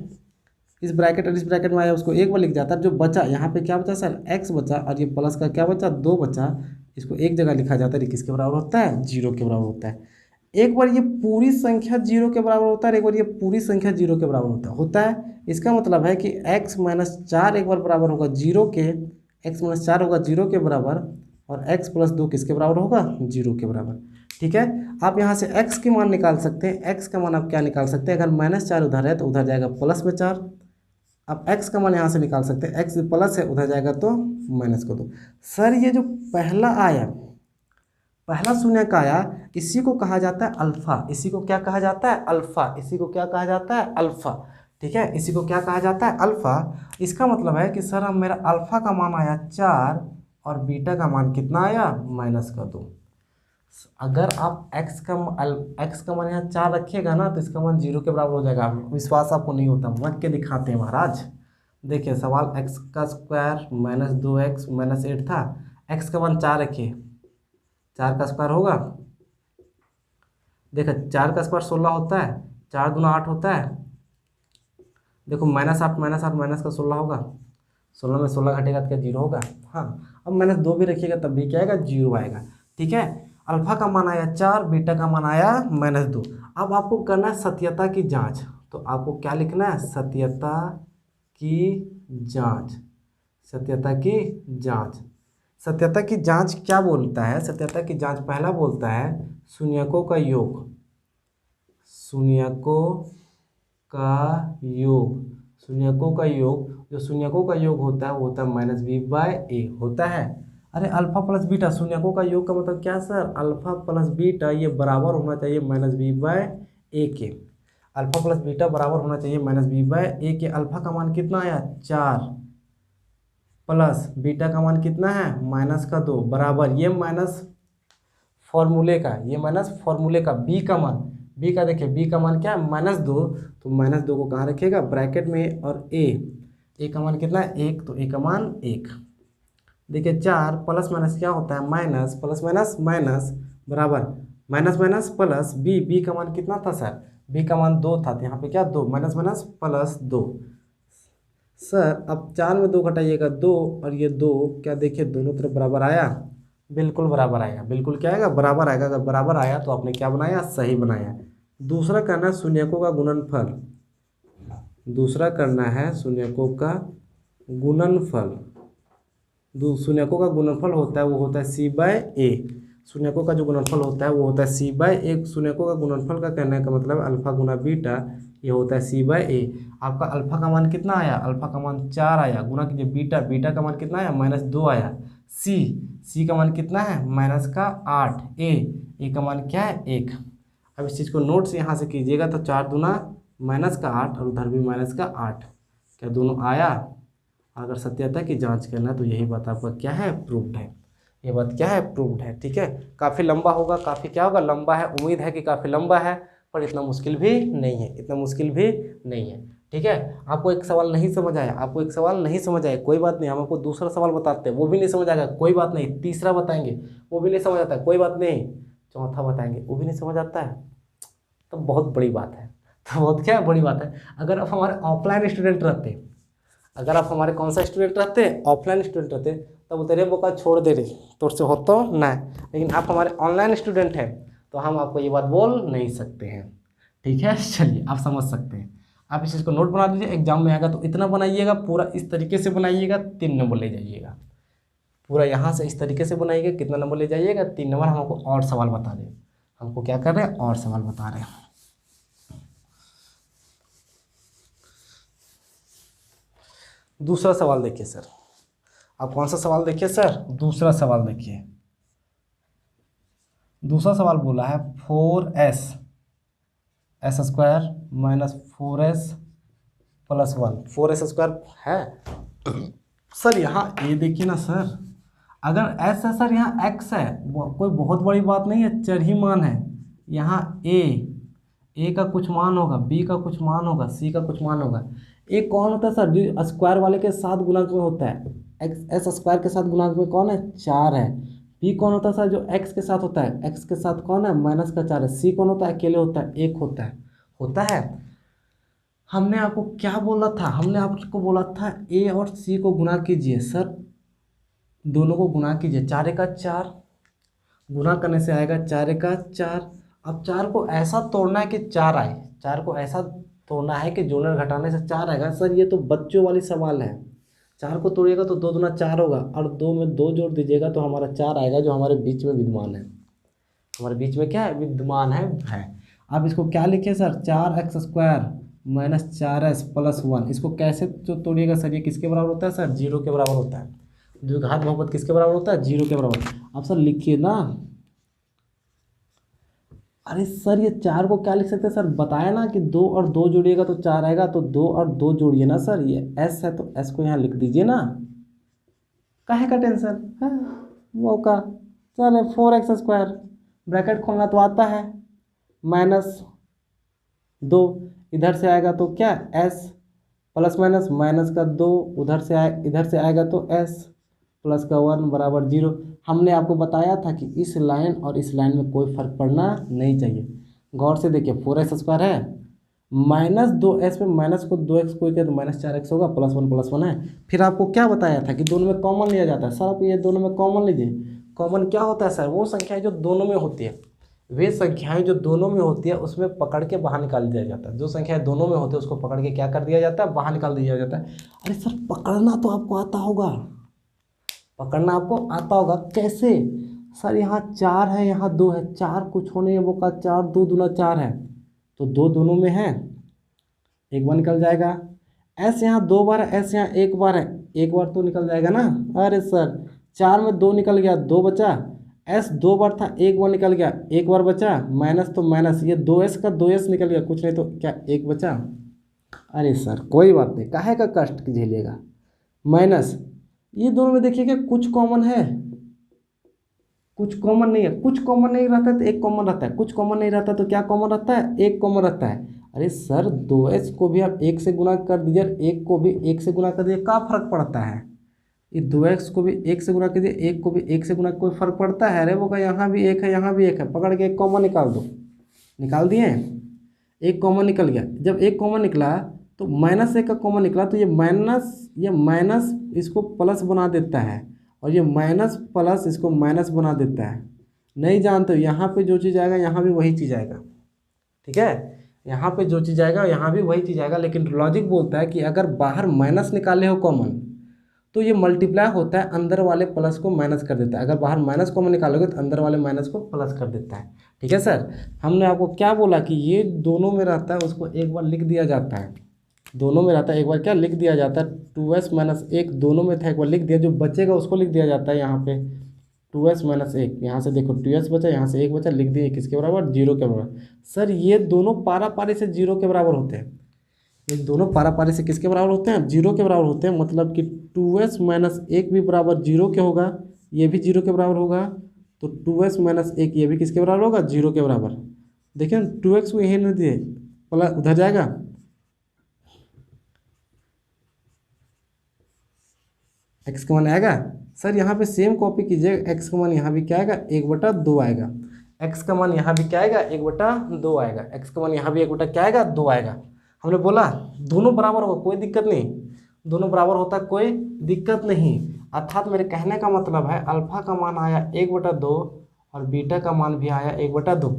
[SPEAKER 1] इस ब्रैकेट और इस ब्रैकेट में आया उसको एक बार लिख जाता है। जो बचा यहाँ पे क्या बचा सर, x बचा, और ये प्लस का क्या बचा, 2 बचा, इसको एक जगह लिखा जाता है, ये किसके बराबर होता है, 0 के बराबर होता है। एक बार ये पूरी संख्या 0 के बराबर होता है, एक बार ये पूरी संख्या 0 के बराबर होता है। इसका मतलब है कि x - 4 एक बार बराबर होगा 0 के, x - 4 होगा 0 के बराबर, और x + 2 किसके बराबर होगा, 0 के बराबर। ठीक है, आप यहाँ से x के मान निकाल सकते हैं। x का मान आप क्या निकाल सकते हैं, अगर -4 उधर है तो उधर जाएगा +4। आप x का मान यहाँ से निकाल सकते हैं, x प्लस है उधर जाएगा तो -2। सर ये जो पहला आया, पहला शून्य का आया, इसी को कहा जाता है अल्फा। इसी को क्या कहा जाता है, अल्फा। इसी को क्या कहा जाता है, अल्फा। ठीक है, इसी को क्या कहा जाता है, अल्फा। इसका मतलब है कि सर अब मेरा अल्फा का मान आया 4 और बीटा का मान कितना आया, -2। अगर आप x का मान यहाँ 4 रखिएगा ना तो इसका मान 0 के बराबर हो जाएगा। विश्वास आपको नहीं होता, रख के दिखाते हैं महाराज। देखिए सवाल x का स्क्वायर माइनस 2x माइनस 8 था, x का मान 4 रखिए, 4 का स्क्वायर होगा। देखो 4 का स्क्वायर 16 होता है, 4 दूना 8 होता है। देखो -8 -8 माइनस का 16 होगा, 16 में 16 घटेगा तो क्या 0 होगा। हाँ, अब -2 भी रखिएगा तब भी क्या आएगा, 0 आएगा। ठीक है, अल्फा का मान आया 4, बीटा का मान आया -2। अब आपको करना है सत्यता की जांच, तो आपको क्या लिखना है, सत्यता की जांच। सत्यता की जांच, सत्यता की जांच क्या बोलता है, सत्यता की जांच पहला बोलता है शून्यकों का योग, शून्यकों का योग, शून्यकों का योग, जो शून्यकों का योग होता है वो होता है -b/a होता है। अरे अल्फा प्लस बीटा, शून्यकों का योग का मतलब क्या सर, अल्फा प्लस बीटा ये बराबर होना चाहिए -b/a के। अल्फा प्लस बीटा बराबर होना चाहिए -b/a के। अल्फा का मान कितना आया 4 प्लस बीटा का मान कितना है -2 बराबर, ये माइनस फॉर्मूले का, ये माइनस फॉर्मूले का बी का मान, बी का देखिए बी का मान क्या है -2, तो -2 को कहाँ रखिएगा ब्रैकेट में, और ए का मान कितना है 1, तो ए का मान 1। देखिए 4 प्लस माइनस क्या होता है माइनस, प्लस माइनस माइनस बराबर माइनस माइनस प्लस बी का मान कितना था सर, बी का मान 2 था, तो यहाँ पे क्या 2 माइनस माइनस प्लस 2। सर अब 4 में 2 घटाइएगा 2, और ये 2 क्या देखिए दोनों तरफ बराबर आया, बिल्कुल बराबर आएगा, बिल्कुल क्या आएगा बराबर आएगा। अगर बराबर आया तो आपने क्या बनाया, सही बनाया। दूसरा करना है शून्यकों का गुणनफल, दूसरा करना है शून्यकों का गुणनफल। शून्यकों का गुणनफल होता है वो होता है c/a, शून्यकों का जो गुणनफल होता है वो होता है c/a। शून्यकों का गुणनफल का कहने का मतलब अल्फा गुना बीटा, ये होता है c/a। आपका अल्फा का मान कितना आया, अल्फा का मान 4 आया, गुना कीजिए बीटा, बीटा का मान कितना आया -2 आया। सी का मान कितना है -8, ए का मान क्या है 1। अब इस चीज़ को नोट से यहाँ से कीजिएगा, तो 4 दूना -8 और उधर भी -8, क्या दोनों आया। अगर सत्यता की जांच करना तो यही बात आपका क्या है, प्रूव्ड है। ये बात क्या है, प्रूव्ड है। ठीक है, काफ़ी लंबा होगा, काफ़ी क्या होगा, लंबा है, उम्मीद है कि काफ़ी लंबा है, पर इतना मुश्किल भी नहीं है, इतना मुश्किल भी नहीं है। ठीक है, आपको एक सवाल नहीं समझ आया, आपको एक सवाल नहीं समझ आया, कोई बात नहीं, हम आपको दूसरा सवाल बताते हैं, वो भी नहीं समझ आएगा, कोई बात नहीं, तीसरा बताएंगे, वो भी नहीं समझ आता है, कोई बात नहीं, चौथा बताएंगे, वो भी नहीं समझ आता है, तो बहुत बड़ी बात है, तो बहुत क्या बड़ी बात है। अगर आप हमारे ऑफलाइन स्टूडेंट रहते, अगर आप हमारे कौन सा स्टूडेंट रहते, ऑफलाइन स्टूडेंट रहते, तब तेरे बोका छोड़ दे रही तो से हो तो ना, लेकिन आप हमारे ऑनलाइन स्टूडेंट हैं तो हम आपको ये बात बोल नहीं सकते हैं। ठीक है, चलिए आप समझ सकते हैं। आप इस चीज़ को नोट बना दीजिए, एग्जाम में आएगा तो इतना बनाइएगा, पूरा इस तरीके से बनाइएगा, 3 नंबर ले जाइएगा। पूरा यहाँ से इस तरीके से बनाइएगा, कितना नंबर ले जाइएगा, 3 नंबर। हम आपको और सवाल बता दें, हमको क्या कर रहे हैं, और सवाल बता रहे हैं। दूसरा सवाल देखिए सर, आप कौन सा सवाल देखिए सर, दूसरा सवाल देखिए। दूसरा सवाल बोला है 4s square minus 4s plus 1, 4s square है सर। यहाँ ए देखिए ना सर, अगर s है सर, यहाँ x है, कोई बहुत बड़ी बात नहीं है, चर ही मान है। यहाँ a का कुछ मान होगा, b का कुछ मान होगा, c का कुछ मान होगा। ए कौन होता है सर, जो स्क्वायर वाले के साथ गुणांक में होता है, एस स्क्वायर के साथ गुणांक में कौन है, 4 है। बी कौन होता है सर, जो एक्स के साथ होता है, एक्स के साथ कौन है -4 है। सी कौन होता है, अकेले होता है, 1 होता है। हमने आपको क्या बोला था, हमने आपको बोला था ए और सी को गुणा कीजिए सर, दोनों को गुणा कीजिए, 4 का 4 गुणा करने से आएगा 4 का 4। अब 4 को ऐसा तोड़ना है कि 4 आए, 4 को ऐसा तोड़ना है कि जोड़ने घटाने से 4 आएगा। सर ये तो बच्चों वाली सवाल है, 4 को तोड़िएगा तो 2 दूना 4 होगा, और 2 में 2 जोड़ दीजिएगा तो हमारा 4 आएगा, जो हमारे बीच में विद्यमान है, हमारे बीच में क्या है, विद्यमान है। अब इसको क्या लिखे sir, 4x square minus 4s plus 1, इसको कैसे तो तोड़िएगा सर, ये किसके बराबर होता है सर, 0 के बराबर होता है। द्विघात बहुपद किसके बराबर होता है, 0 के बराबर। अब सर लिखिए ना, अरे सर ये 4 को क्या लिख सकते हैं सर, बताया ना कि 2 और 2 जोड़िएगा तो 4 आएगा, तो 2 और 2 जोड़िए ना सर, ये s है तो s को यहाँ लिख दीजिए ना, काहे का टेंशन है, वो का चले 4x स्क्वायर ब्रैकेट खोलना तो आता है, -2 इधर से आएगा तो क्या s, प्लस माइनस -2 उधर से इधर से आएगा तो s, प्लस का 1 बराबर 0। हमने आपको बताया था कि इस लाइन और इस लाइन में कोई फर्क पड़ना नहीं चाहिए। गौर से देखिए 4x² है, -2s में माइनस को 2x कोई किया तो -4x होगा, +1 है। फिर आपको क्या बताया था कि दोनों में कॉमन लिया जाता है। सर आप ये दोनों में कॉमन लीजिए। कॉमन क्या होता है सर? वो संख्याएं जो दोनों में होती है, वे संख्याएं जो दोनों में होती है उसमें पकड़ के बाहर निकाल दिया जाता है। जो संख्याएं दोनों में होती है उसको पकड़ के क्या कर दिया जाता है? बाहर निकाल दिया जाता है। अरे सर पकड़ना तो आपको आता होगा, पकड़ना आपको आता होगा। कैसे सर? यहाँ 4 है, यहाँ 2 है, 4 कुछ होने वो का 4 2 दूना 4 है, तो 2 दोनों में है, एक बार निकल जाएगा। s यहाँ 2 बार है, s यहाँ 1 बार है, एक बार तो निकल जाएगा ना। अरे सर 4 में 2 निकल गया, 2 बचा। s 2 बार था, एक बार निकल गया, एक बार बचा। माइनस तो माइनस, ये 2s का 2s निकल गया, कुछ नहीं तो क्या एक बचा। अरे सर कोई बात नहीं, काहे का कष्ट झेलिएगा। माइनस ये दोनों में देखिएगा कुछ कॉमन है, कुछ कॉमन नहीं है। कुछ कॉमन नहीं रहता है तो एक कॉमन रहता है, कुछ कॉमन नहीं रहता तो क्या कॉमन रहता है? एक कॉमन रहता है। अरे सर 2s को भी आप 1 से गुना कर दीजिए, 1 को भी 1 से गुना कर दीजिए, क्या फर्क पड़ता है? ये 2x को भी 1 से गुना कीजिए, 1 को भी 1 से गुना, कोई फर्क पड़ता है? अरे वो का यहाँ भी 1 है, यहाँ भी 1 है, पकड़ के एक कॉमन निकाल दो। निकाल दिए, एक कॉमन निकल गया। जब एक कॉमन निकला तो -1 का कॉमन निकला, तो ये माइनस इसको प्लस बना देता है, और ये माइनस प्लस इसको माइनस बना देता है। नहीं जानते हो, यहाँ पे जो चीज़ आएगा यहाँ भी वही चीज़ आएगा, ठीक है? यहाँ पे जो चीज़ आएगा यहाँ भी वही चीज़ आएगा। लेकिन लॉजिक बोलता है कि अगर बाहर माइनस निकाले हो कॉमन तो ये मल्टीप्लाई होता है, अंदर वाले प्लस को माइनस कर देता है। अगर बाहर माइनस कॉमन निकालोगे तो अंदर वाले माइनस को प्लस कर देता है, ठीक है सर? हमने आपको क्या बोला कि ये दोनों में रहता है, उसको एक बार लिख दिया जाता है। दोनों में रहता है, एक बार क्या लिख दिया जाता है? 2s - 1 दोनों में था, एक बार लिख दिया, जो बचेगा उसको लिख दिया जाता है यहाँ पे 2s - 1। यहाँ से देखो 2s बचा, यहाँ से 1 बचा, लिख दिए किसके बराबर? 0 के बराबर। सर ये दोनों पारापारी से 0 के बराबर होते हैं, ये दोनों पारापारी से किसके बराबर होते हैं? 0 के बराबर होते हैं। मतलब कि 2s - 1 भी बराबर 0 के होगा, ये भी 0 के बराबर होगा, तो 2s - 1 ये भी किसके बराबर होगा? 0 के बराबर। देखिए 2x को यही नहीं दिए, प्लस उधर जाएगा, x का मान आएगा। सर यहाँ पे सेम कॉपी कीजिएगा, x का मान यहाँ भी क्या आएगा? 1/2 आएगा। x का मान यहाँ भी क्या आएगा? 1/2 आएगा। x का मान यहाँ भी 1 क्या आएगा? 2 आएगा। हमने बोला दोनों बराबर होगा, कोई दिक्कत नहीं, दोनों बराबर होता है, कोई दिक्कत नहीं। अर्थात मेरे कहने का मतलब है अल्फा का मान आया 1/2 और बीटा का मान भी आया 1/2।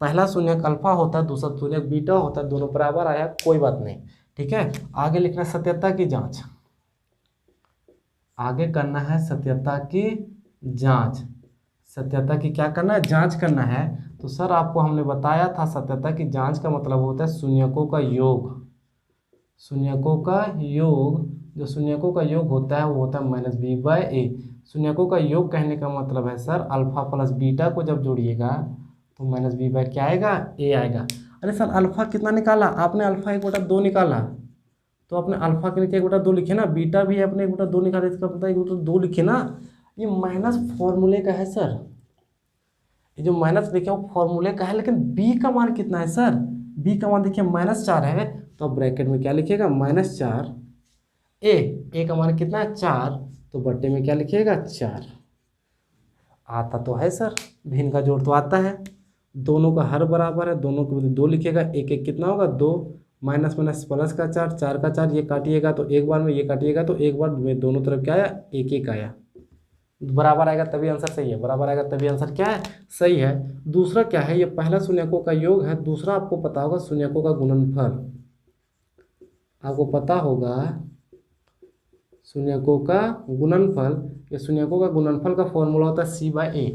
[SPEAKER 1] पहला शून्यक अल्फा होता है, दूसरा शून्यक बीटा होता है, दोनों बराबर आया, कोई बात नहीं, ठीक है? आगे लिखना सत्यता की जाँच, आगे करना है सत्यता की जांच। सत्यता की क्या करना है? जांच करना है। तो सर आपको हमने बताया था सत्यता की जांच का मतलब होता है शून्यकों का योग। शून्यकों का योग, जो शून्यकों का योग होता है वो होता है -b/a। शून्यकों का योग कहने का मतलब है सर अल्फा प्लस बीटा को जब जोड़िएगा तो -b/ क्या आएगा? a आएगा। अरे सर अल्फा कितना निकाला आपने? अल्फा 1/2 निकाला, तो अपने अल्फा के नीचे 1/2 लिखे ना, बीटा भी अपने 1/2 निकाले, इसका मतलब 1/2 लिखे ना। ये माइनस फॉर्मूले का है सर, ये जो माइनस लिखे वो फॉर्मूले का है। लेकिन बी का मान कितना है सर? बी का मान देखिए -4 है, तो अब ब्रैकेट में क्या लिखिएगा? -4 ए का मान कितना है? 4, तो बट्टे में क्या लिखिएगा? 4। आता तो है सर, भिन्न का जोड़ तो आता है, दोनों का हर बराबर है, दोनों को 2 लिखिएगा, एक एक कितना होगा? 2, माइनस माइनस प्लस का 4, 4 का 4, ये काटिएगा तो एक बार में, ये काटिएगा तो एक बार में, दोनों तरफ क्या आया? 1 आया। बराबर आएगा तभी आंसर सही है, बराबर आएगा तभी आंसर क्या है? सही है। दूसरा क्या है? ये पहला शून्यकों का योग है, दूसरा आपको पता होगा शून्यकों का गुणनफल। आपको पता होगा शून्यकों का गुणनफल, ये शून्यकों का गुणनफल का फॉर्मूला होता है c/a।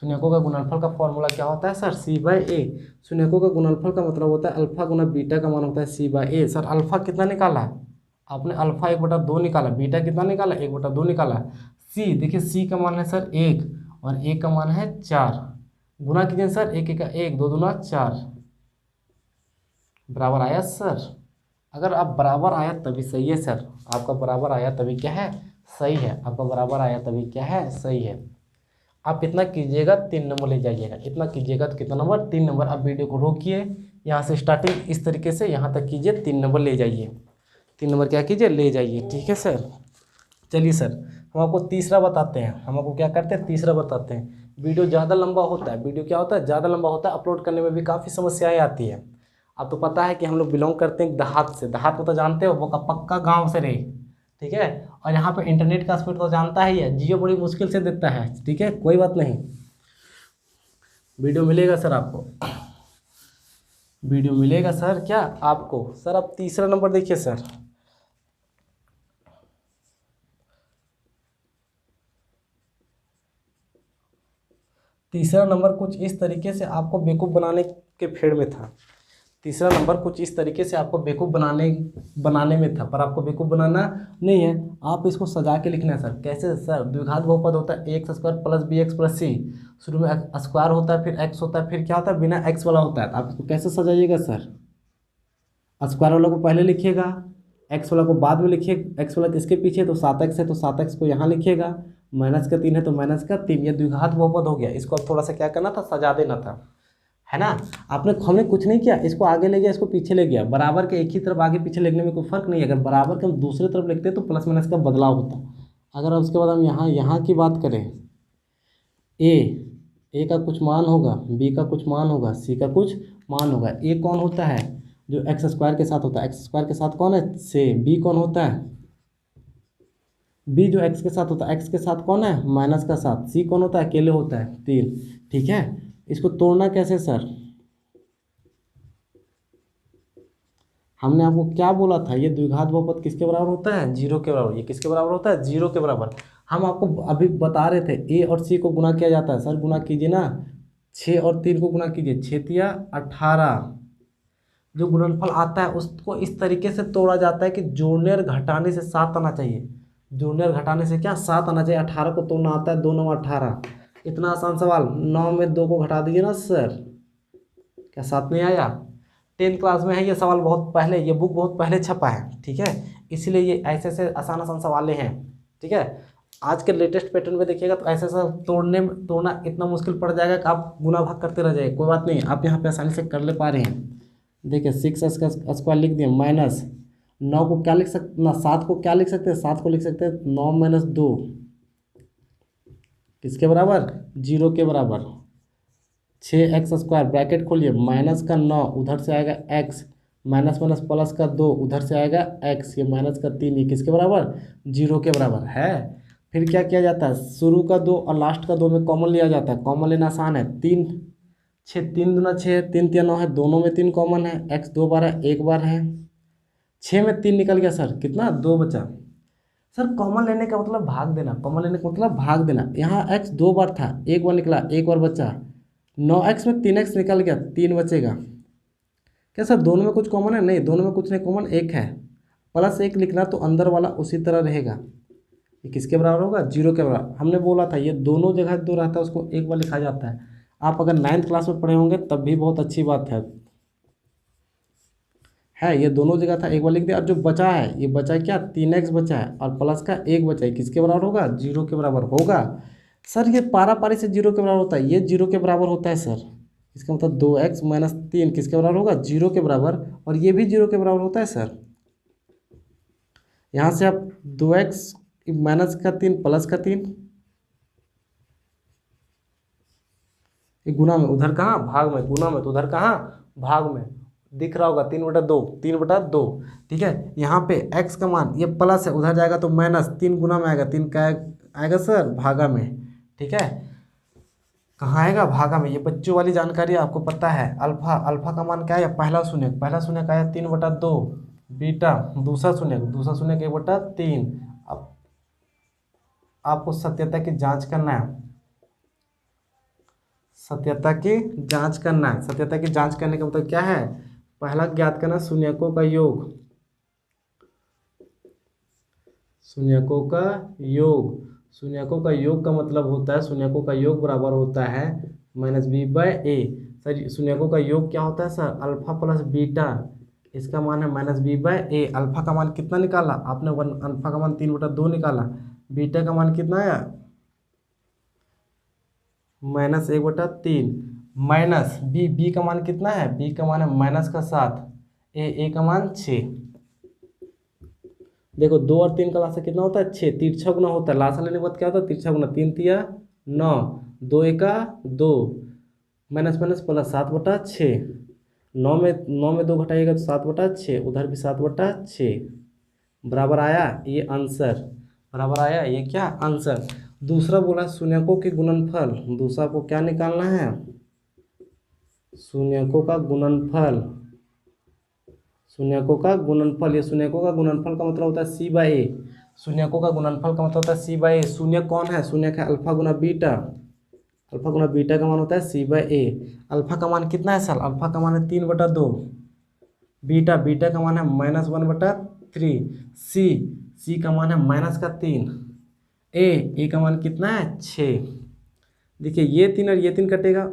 [SPEAKER 1] शून्यकों का गुणनफल का फॉर्मूला क्या होता है सर? c/a। शून्यकों का गुणनफल का मतलब होता है अल्फा गुना बीटा का मान होता है c/a। सर अल्फा कितना निकाला आपने? अल्फा 1/2 निकाला। बीटा कितना निकाला? 1/2 निकाला। c देखिए, c का मान है सर 1 और a का मान है 4। गुना कीजिए सर, 1 का 1, 2 दूना 4, बराबर आया सर। अगर आप बराबर आया तभी सही है सर, आपका बराबर आया तभी क्या है? सही है। आपका बराबर आया तभी क्या है? सही है। आप इतना कीजिएगा 3 नंबर ले जाइएगा, इतना कीजिएगा तो कितना नंबर 3 नंबर। अब वीडियो को रोकिए, यहाँ से स्टार्टिंग इस तरीके से यहाँ तक कीजिए, 3 नंबर ले जाइए, 3 नंबर क्या कीजिए ले जाइए, ठीक है सर। चलिए सर हम आपको तीसरा बताते हैं, हम आपको क्या करते हैं तीसरा बताते हैं। वीडियो ज़्यादा लंबा होता है, वीडियो क्या होता है ज़्यादा लंबा होता है, अपलोड करने में भी काफ़ी समस्याएं आती है। अब तो पता है कि हम लोग बिलोंग करते हैं देहात से, देहात को तो जानते हो, वो का पक्का गाँव से रहे, ठीक है। और यहाँ पे इंटरनेट का स्पीड तो जानता ही है, जियो बड़ी मुश्किल से देता है, ठीक है कोई बात नहीं, वीडियो मिलेगा सर आपको, वीडियो मिलेगा सर क्या आपको। सर अब तीसरा नंबर देखिए सर, तीसरा नंबर कुछ इस तरीके से आपको बेवकूफ़ बनाने के फेड़ में था। तीसरा नंबर कुछ इस तरीके से आपको बेवकूफ़ बनाने में था, पर आपको बेवकूफ़ बनाना नहीं है, आप इसको सजा के लिखना है सर। कैसे सर, द्विघात बहुपद होता है X square plus B X plus C, शुरू में स्क्वायर होता है फिर एक्स होता है फिर क्या होता है बिना एक्स वाला होता है, तो आप इसको कैसे सजाइएगा सर। स्क्वायर वाला को पहले लिखिएगा, एक्स वाला को बाद में लिखिए, एक्स वाला किसके पीछे तो 7x है तो 7x को यहाँ लिखिएगा, -3 है तो -3, ये द्विघात बहुपद हो गया। इसको अब थोड़ा सा क्या करना था सजा देना था, है ना। हमने कुछ नहीं किया, इसको आगे ले गया इसको पीछे ले गया, बराबर के एक ही तरफ आगे पीछे लिखने में कोई फर्क नहीं है। अगर बराबर के हम दूसरे तरफ लिखते तो प्लस माइनस का बदलाव होता। अगर उसके बाद हम यहाँ की बात करें, ए का कुछ मान होगा, बी का कुछ मान होगा, सी का कुछ मान होगा। ए कौन होता है जो एक्स स्क्वायर के साथ होता है, एक्स स्क्वायर के साथ कौन है से। बी कौन होता है, बी जो एक्स के साथ होता है, एक्स के साथ कौन है माइनस का साथ। सी कौन होता है अकेले होता है 3, ठीक है। इसको तोड़ना कैसे सर, हमने आपको क्या बोला था, ये द्विघात बहुपद किसके बराबर होता है 0 के बराबर। ये किसके बराबर होता है 0 के बराबर। हम आपको अभी बता रहे थे ए और सी को गुना किया जाता है सर, गुना कीजिए ना, 6 और 3 को गुना कीजिए, 6 तिया 18। जो गुणनफल आता है उसको इस तरीके से तोड़ा जाता है कि जोड़ने और घटाने से 7 आना चाहिए, जोड़ने और घटाने से क्या 7 आना चाहिए। 18 को तोड़ना आता है 2 9 18, इतना आसान सवाल। 9 में 2 को घटा दीजिए ना सर, क्या 7 नहीं आया। 10th क्लास में है ये सवाल, बहुत पहले, ये बुक बहुत पहले छपा है, ठीक है, इसलिए ये ऐसे ऐसे आसान आसान सवाल हैं, ठीक है। आज के लेटेस्ट पैटर्न में देखिएगा तो ऐसे ऐसा तोड़ना इतना मुश्किल पड़ जाएगा कि आप गुना भाग करते रह जाएंगे। कोई बात नहीं, आप यहाँ पे आसानी से कर ले पा रहे हैं। देखिए 6x का स्क्वायर लिख दिए, माइनस 9 को क्या लिख सकते ना, 7 को क्या लिख सकते हैं, 7 को लिख सकते हैं 9 - 2 किसके बराबर 0 के बराबर। 6x स्क्वायर ब्रैकेट खोलिए, माइनस का 9 उधर से आएगा x, माइनस माइनस प्लस का 2 उधर से आएगा x, ये माइनस का 3, ये किसके बराबर 0 के बराबर है। फिर क्या किया जाता है, शुरू का 2 और लास्ट का 2 में कॉमन लिया जाता है, कॉमन लेना आसान है। 3 6 3 दूना 6 3 तिया 9 है, दोनों में 3 कॉमन है, x 2 बार है 1 बार है, 6 में 3 निकल गया सर, कितना 2 बचा। सर कॉमन लेने का मतलब भाग देना, कॉमन लेने का मतलब भाग देना। यहाँ x 2 बार था, 1 बार निकला 1 बार बचा, 9x में 3x निकल गया 3 बचेगा। क्या सर दोनों में कुछ कॉमन है, नहीं दोनों में कुछ नहीं कॉमन, 1 है, प्लस 1 लिखना तो अंदर वाला उसी तरह रहेगा। ये किसके बराबर होगा 0 के बराबर। हमने बोला था ये दोनों जगह 2 रहता है उसको 1 बार लिखा जाता है। आप अगर 9th क्लास में पढ़े होंगे तब भी बहुत अच्छी बात है, ये दोनों जगह था 1 बार लिख दिया। और जो बचा है ये बचा क्या 3x बचा है और प्लस का 1 बचा है, किसके बराबर होगा 0 के बराबर होगा। सर ये पारा पारी से 0 के बराबर होता है, ये 0 के बराबर होता है सर, इसका मतलब 2x - 3 किसके बराबर होगा 0 के बराबर, और ये भी 0 के बराबर होता है सर। यहाँ से आप 2x - 3 प्लस का 3, ये गुना में, उधर कहाँ भाग में, गुना में तो उधर कहाँ भाग में, दिख रहा होगा 3/2, 3/2, ठीक है। यहाँ पे x का मान ये प्लस है, उधर जाएगा तो माइनस, 3 गुना में आएगा, 3 का आएगा सर भागा में, ठीक है, कहाँ आएगा भागा में। ये बच्चों वाली जानकारी आपको पता है। अल्फा, अल्फा का मान क्या है, पहला शून्य आया 3/2, बीटा दूसरा शून्य 1/3। अब आपको सत्यता की जांच करना है, सत्यता की जांच करना है। सत्यता की जांच करने का मतलब क्या है, पहला ज्ञात करना शून्यकों का योग, शून्यकों का योग, शून्यकों का योग का मतलब होता है, शून्यकों का योग बराबर होता है -b/a। सर शून्यकों का योग क्या होता है सर, अल्फा प्लस बीटा, इसका मान है -b/a। अल्फा का मान कितना निकाला आपने, अल्फा का मान 3/2 निकाला, बीटा का मान कितना आया -1/3 माइनस बी का मान कितना है, बी का मान है -7, ए का मान 6। देखो 2 और 3 का लासा कितना होता है, 6, तिरछा गुना होता है, लासा लेने के बाद क्या होता है, तिरछा गुना, 3 तिया 9, 2 एका 2, माइनस माइनस प्लस 7/6, 9 में 2 घटाइएगा तो 7/6, उधर भी 7/6 बराबर आया ये आंसर, बराबर आया ये क्या आंसर। दूसरा बोला शून्यकों के गुणनफल, दूसरा को क्या निकालना है, शून्यकों का गुणनफल, शून्यकों का गुणनफल। ये शून्यकों का गुणनफल का मतलब होता है c/a, शून्यकों का गुणनफल का मतलब होता है c/a। शून्य कौन है, शून्य है अल्फा गुना बीटा, अल्फा गुना बीटा का मान होता है c/a। अल्फा का मान कितना है सर, अल्फा का मान है 3/2, बीटा का मान है -1/3, सी का मान है -3, ए का मान कितना है 6। देखिए ये 3 और ये 3 कटेगा,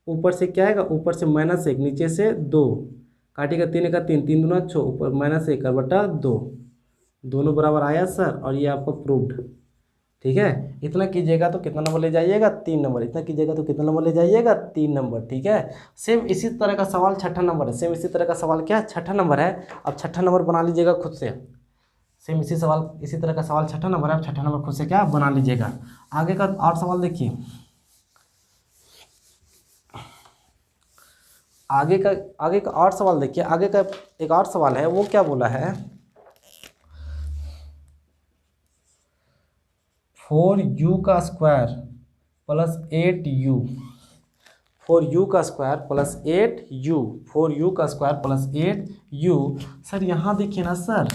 [SPEAKER 1] ऊपर से क्या आएगा, ऊपर से -1, नीचे से 2, काटेगा 3 का 3, 3 दूना 6, ऊपर -1/2, दोनों बराबर आया सर, और ये आपका प्रूव्ड। ठीक है, इतना कीजिएगा तो कितना नंबर ले जाइएगा, 3 नंबर। इतना कीजिएगा तो कितना नंबर ले जाइएगा, 3 नंबर। ठीक है, सेम इसी तरह का सवाल छठा नंबर है, सेम इसी तरह का सवाल क्या छठा नंबर है। अब छठा नंबर बना लीजिएगा खुद से, सेम इसी तरह का सवाल छठा नंबर है, अब छठा नंबर खुद से क्या बना लीजिएगा। आगे का 8 सवाल देखिए, आगे का 8 सवाल देखिए। आगे का एक 8 सवाल है, वो क्या बोला है, 4u का स्क्वायर प्लस 8u, 4u का स्क्वायर प्लस 8u, 4u का स्क्वायर प्लस 8u। सर यहाँ देखिए ना सर,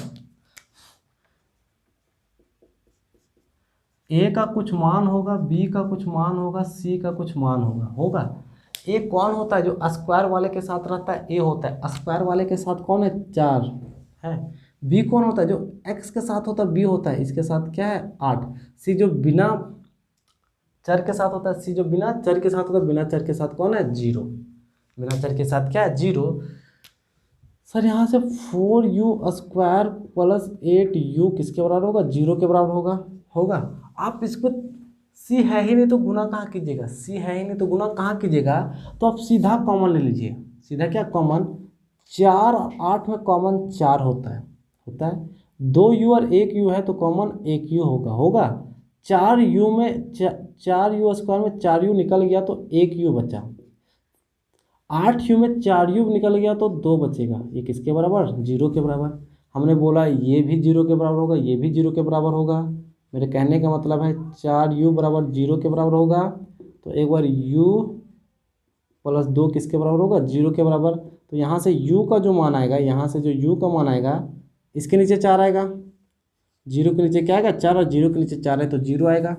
[SPEAKER 1] ए का कुछ मान होगा, बी का कुछ मान होगा, सी का कुछ मान होगा। ए कौन होता है, जो स्क्वायर वाले के साथ रहता है, ए होता है। स्क्वायर वाले के साथ कौन है, 4 है। बी कौन होता है, जो एक्स के साथ होता है, बी होता है। इसके साथ क्या है 8। सी जो बिना चर के साथ होता है, सी जो बिना चर के साथ होता है, बिना चर के साथ कौन है 0, बिना चर के साथ क्या है 0। सर यहाँ से 4u स्क्वायर प्लस 8u किसके बराबर होगा, 0 के बराबर होगा। आप इसको सी है ही नहीं तो गुना कहाँ कीजिएगा, सी है ही नहीं तो गुना कहाँ कीजिएगा, तो आप सीधा कॉमन ले लीजिए। सीधा क्या कॉमन, 4 8 में कॉमन 4 होता है 2u और 1u है तो कॉमन 1u होगा। 4u में 4u स्क्वायर में 4u निकल गया तो 1u बचा। 8u में 4u निकल गया तो 2 बचेगा। ये किसके बराबर, 0 के बराबर। हमने बोला ये भी 0 के बराबर होगा, ये भी 0 के बराबर होगा। मेरे कहने का मतलब है 4u बराबर 0 के बराबर होगा। तो एक बार u प्लस 2 किसके बराबर होगा, 0 के बराबर। तो यहाँ से u का जो मान आएगा, यहाँ से जो u का मान आएगा, इसके नीचे 4 आएगा, 0 के नीचे क्या आएगा 4, और 0 के नीचे 4 है तो 0 आएगा।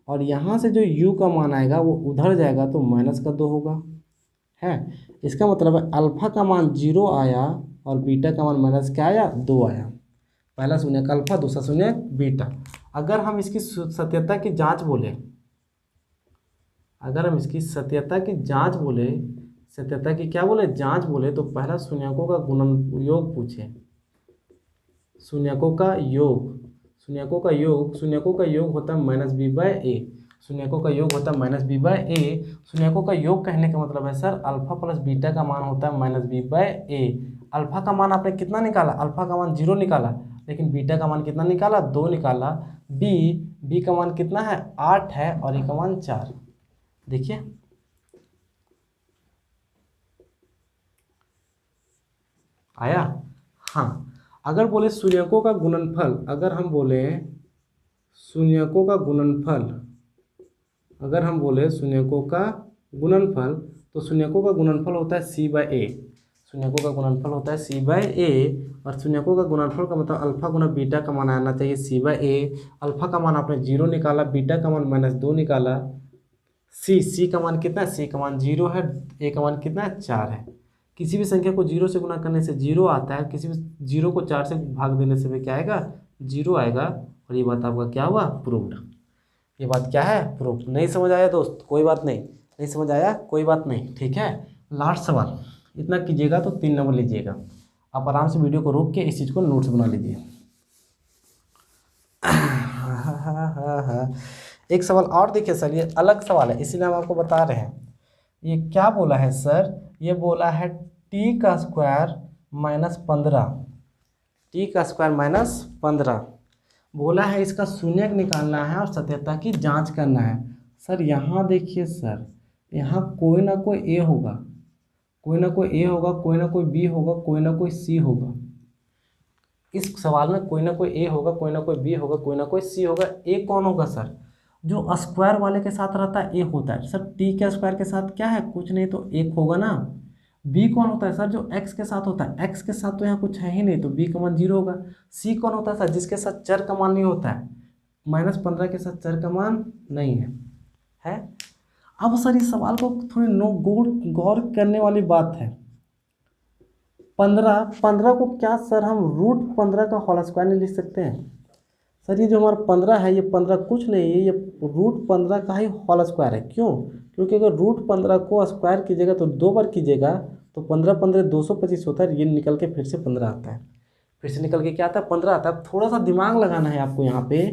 [SPEAKER 1] और यहाँ से जो u का मान आएगा वो उधर जाएगा तो -2 होगा है। इसका मतलब है अल्फा का मान 0 आया और बीटा का मान माइनस क्या आया 2 आया। पहला शून्यक अल्फा, दूसरा शून्यक बीटा। अगर हम इसकी सत्यता की जांच बोले, अगर हम इसकी सत्यता की जांच बोले, सत्यता की क्या बोले, जांच बोले, तो पहला शून्यकों का गुणन योग पूछे। शून्यकों का योग, शून्यकों का योग, शून्यकों का योग होता है -b/a, शून्यकों का योग होता है -b/a। शून्यकों का योग कहने का मतलब है सर अल्फा प्लस बीटा का मान होता है -b/a। अल्फा का मान आपने कितना निकाला, अल्फा का मान 0 निकाला, लेकिन बीटा का मान कितना निकाला 2 निकाला। बी का मान कितना है 8 है और ए का मान 4। देखिए आया। हाँ, अगर बोले शून्यकों का गुणनफल, अगर हम बोले शून्यकों का गुणनफल, अगर हम बोले शून्यकों का गुणनफल, तो शून्यकों का गुणनफल होता है c/a। शून्यकों का गुणनफल होता है c/a। और शून्यकों का गुणनफल का मतलब अल्फा गुना बीटा का मान आना चाहिए c/a। अल्फा का मान आपने 0 निकाला, बीटा का मान -2 निकाला। सी का मान कितना है, सी का मान 0 है, ए का मान कितना है 4 है। किसी भी संख्या को 0 से गुना करने से 0 आता है, किसी भी 0 को 4 से भाग देने से भी क्या आएगा 0 आएगा। और ये बात आपका क्या हुआ, प्रूव्ड। ये बात क्या है, प्रूफ। नहीं समझ आया दोस्त, कोई बात नहीं, नहीं समझ आया कोई बात नहीं, ठीक है। लास्ट सवाल, इतना कीजिएगा तो 3 नंबर लीजिएगा। आप आराम से वीडियो को रोक के इस चीज़ को नोट्स बना लीजिए। एक सवाल और देखिए सर, ये अलग सवाल है इसीलिए हम आपको बता रहे हैं। ये क्या बोला है सर, ये बोला है टी का स्क्वायर माइनस 15, टी का स्क्वायर माइनस 15 बोला है, इसका शून्यक निकालना है और सत्यता की जांच करना है। सर यहाँ देखिए सर, यहाँ कोई ना कोई ए होगा, कोई ना कोई ए होगा, कोई ना कोई बी होगा, कोई ना कोई सी होगा। इस सवाल में कोई ना कोई ए होगा, कोई ना कोई बी होगा, कोई ना कोई सी होगा। ए कौन होगा सर, जो स्क्वायर वाले के साथ रहता है ए होता है। सर टी के स्क्वायर के साथ क्या है, कुछ नहीं तो एक होगा ना। बी कौन होता है सर, जो एक्स के साथ होता है, एक्स के साथ तो यहाँ कुछ है ही नहीं, तो बी का मान 0 होगा। सी कौन होता है सर, जिसके साथ चर का मान नहीं होता है, -15 के साथ चर का मान नहीं है। अब सर इस सवाल को थोड़ी गौर करने वाली बात है। 15 को क्या सर हम √15 का होल स्क्वायर नहीं लिख सकते हैं? सर ये जो हमारा 15 है, ये 15 कुछ नहीं है, ये √15 का ही होल स्क्वायर है। क्यों? क्योंकि अगर √15 को स्क्वायर कीजिएगा तो 2 बार कीजिएगा तो 15 15 225 होता है। ये निकल के फिर से 15 आता है, फिर से निकल के क्या आता है, 15 आता है। थोड़ा सा दिमाग लगाना है आपको यहाँ पे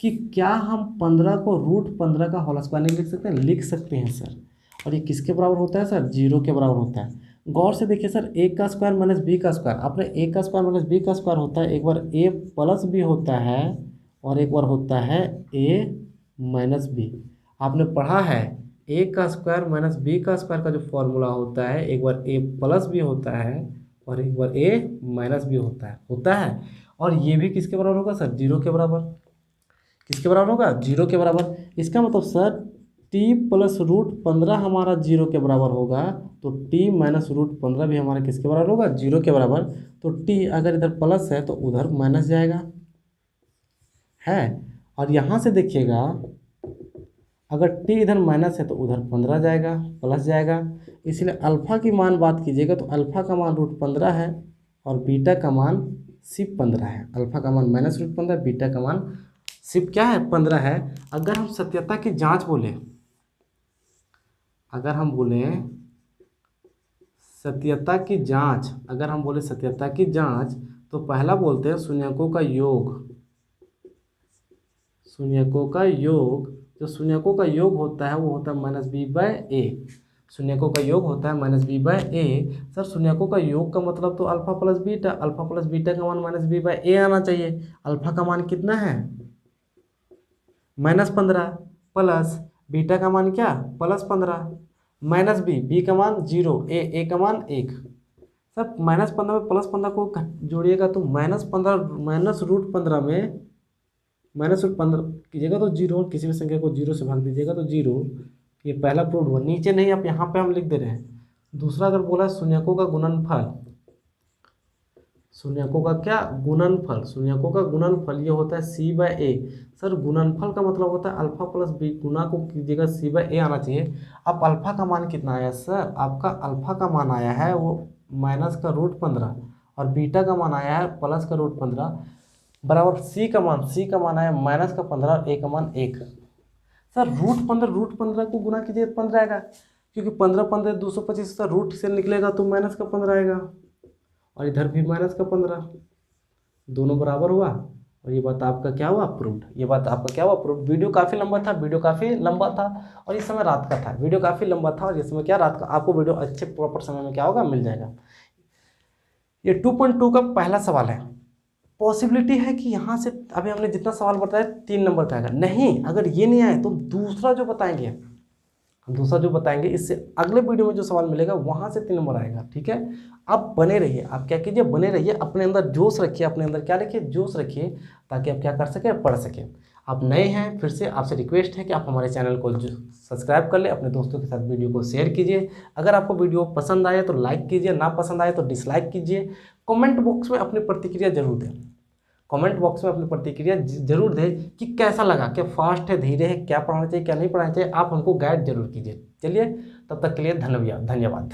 [SPEAKER 1] कि क्या हम 15 को √15 का होल स्क्वायर नहीं लिख सकते? लिख सकते हैं सर। और ये किसके बराबर होता है सर? 0 के बराबर होता है। गौर से देखिए सर, ए का स्क्वायर माइनस बी का स्क्वायर, आपने ए का स्क्वायर माइनस बी का स्क्वायर होता है, एक बार ए प्लस बी होता है और एक बार होता है ए माइनस बी। आपने पढ़ा है ए का स्क्वायर माइनस बी का स्क्वायर का जो फॉर्मूला होता है, एक बार ए प्लस बी होता है और एक बार ए माइनस बी होता है। और ये भी किसके बराबर होगा सर? 0 के बराबर। किसके बराबर होगा? 0 के बराबर। इसका मतलब सर t प्लस √15 हमारा 0 के बराबर होगा, तो t माइनस √15 भी हमारा किसके बराबर होगा? 0 के बराबर। तो t अगर इधर प्लस है तो उधर माइनस जाएगा है। और यहाँ से देखिएगा, अगर t इधर माइनस है तो उधर 15 जाएगा, प्लस जाएगा। इसलिए अल्फ़ा की मान बात कीजिएगा तो अल्फ़ा का मान √15 है और बीटा का मान सिर्फ 15 है। अल्फ़ा का मान माइनस √15, बीटा का मान सिर्फ क्या है? 15 है। अगर हम सत्यता की जांच बोले, अगर हम बोले सत्यता की जांच, अगर हम बोले सत्यता की जांच, तो पहला बोलते हैं शून्यकों का योग। शून्यकों का योग, जो शून्यकों का योग होता है वो होता है -b/a। शून्यकों का योग होता है -b/a। सर शून्यकों का योग का मतलब तो alpha plus beta, alpha plus beta का मान -b/a आना चाहिए। अल्फा का मान कितना है? -15 प्लस बीटा का मान क्या? +15 माइनस बी का मान 0, ए का मान 1। सर -15 में +15 को जोड़िएगा तो -√15 में -√15 कीजिएगा तो 0, किसी भी संख्या को 0 से भाग दीजिएगा तो 0। ये पहला प्रूव हुआ। नीचे नहीं, आप यहाँ पे हम लिख दे रहे हैं। दूसरा अगर बोला शून्यकों का गुणनफल, शून्यकों का क्या? गुणनफल। शून्यकों का गुणनफल ये होता है c/a। सर गुणनफल का मतलब होता है अल्फा प्लस बी, गुणा को कीजिएगा c/a आना चाहिए। अब अल्फा का मान कितना आया सर? आपका अल्फा का मान आया है वो -√15 और बीटा का मान आया है +√15 बराबर c का मान आया -15 और a का मान 1। सर √15 को गुना कीजिए तो 15 आएगा, क्योंकि 15 15 225 सर रूट से निकलेगा तो -15 आएगा और इधर भी -15, दोनों बराबर हुआ। और ये बात आपका क्या हुआ? प्रूव्ड। ये बात आपका क्या हुआ? प्रूव्ड। वीडियो काफ़ी लंबा था और इस समय रात का था। वीडियो काफ़ी लंबा था और इस समय क्या रात का, आपको वीडियो अच्छे प्रॉपर समय में क्या होगा? मिल जाएगा। ये 2.2 का पहला सवाल है। पॉसिबिलिटी है कि यहाँ से अभी हमने जितना सवाल बताया 3 नंबर का आएगा। नहीं, अगर ये नहीं आए तो दूसरा जो बताएंगे इससे अगले वीडियो में जो सवाल मिलेगा वहाँ से 3 नंबर आएगा। ठीक है, आप बने रहिए। आप क्या कीजिए? बने रहिए, अपने अंदर जोश रखिए, अपने अंदर क्या रखिए? जोश रखिए, ताकि आप क्या कर सकें? पढ़ सकें। आप नए हैं, फिर से आपसे रिक्वेस्ट है कि आप हमारे चैनल को सब्सक्राइब कर ले, अपने दोस्तों के साथ वीडियो को शेयर कीजिए। अगर आपको वीडियो पसंद आए तो लाइक कीजिए, ना पसंद आए तो डिसलाइक कीजिए। कमेंट बॉक्स में अपनी प्रतिक्रिया जरूर दें। कमेंट बॉक्स में अपनी प्रतिक्रिया जरूर दें कि कैसा लगा, क्या फास्ट है, धीरे है, क्या पढ़ाना चाहिए, क्या नहीं पढ़ाना चाहिए। आप हमको गाइड जरूर कीजिए। चलिए, तब तक के लिए धन्यवाद।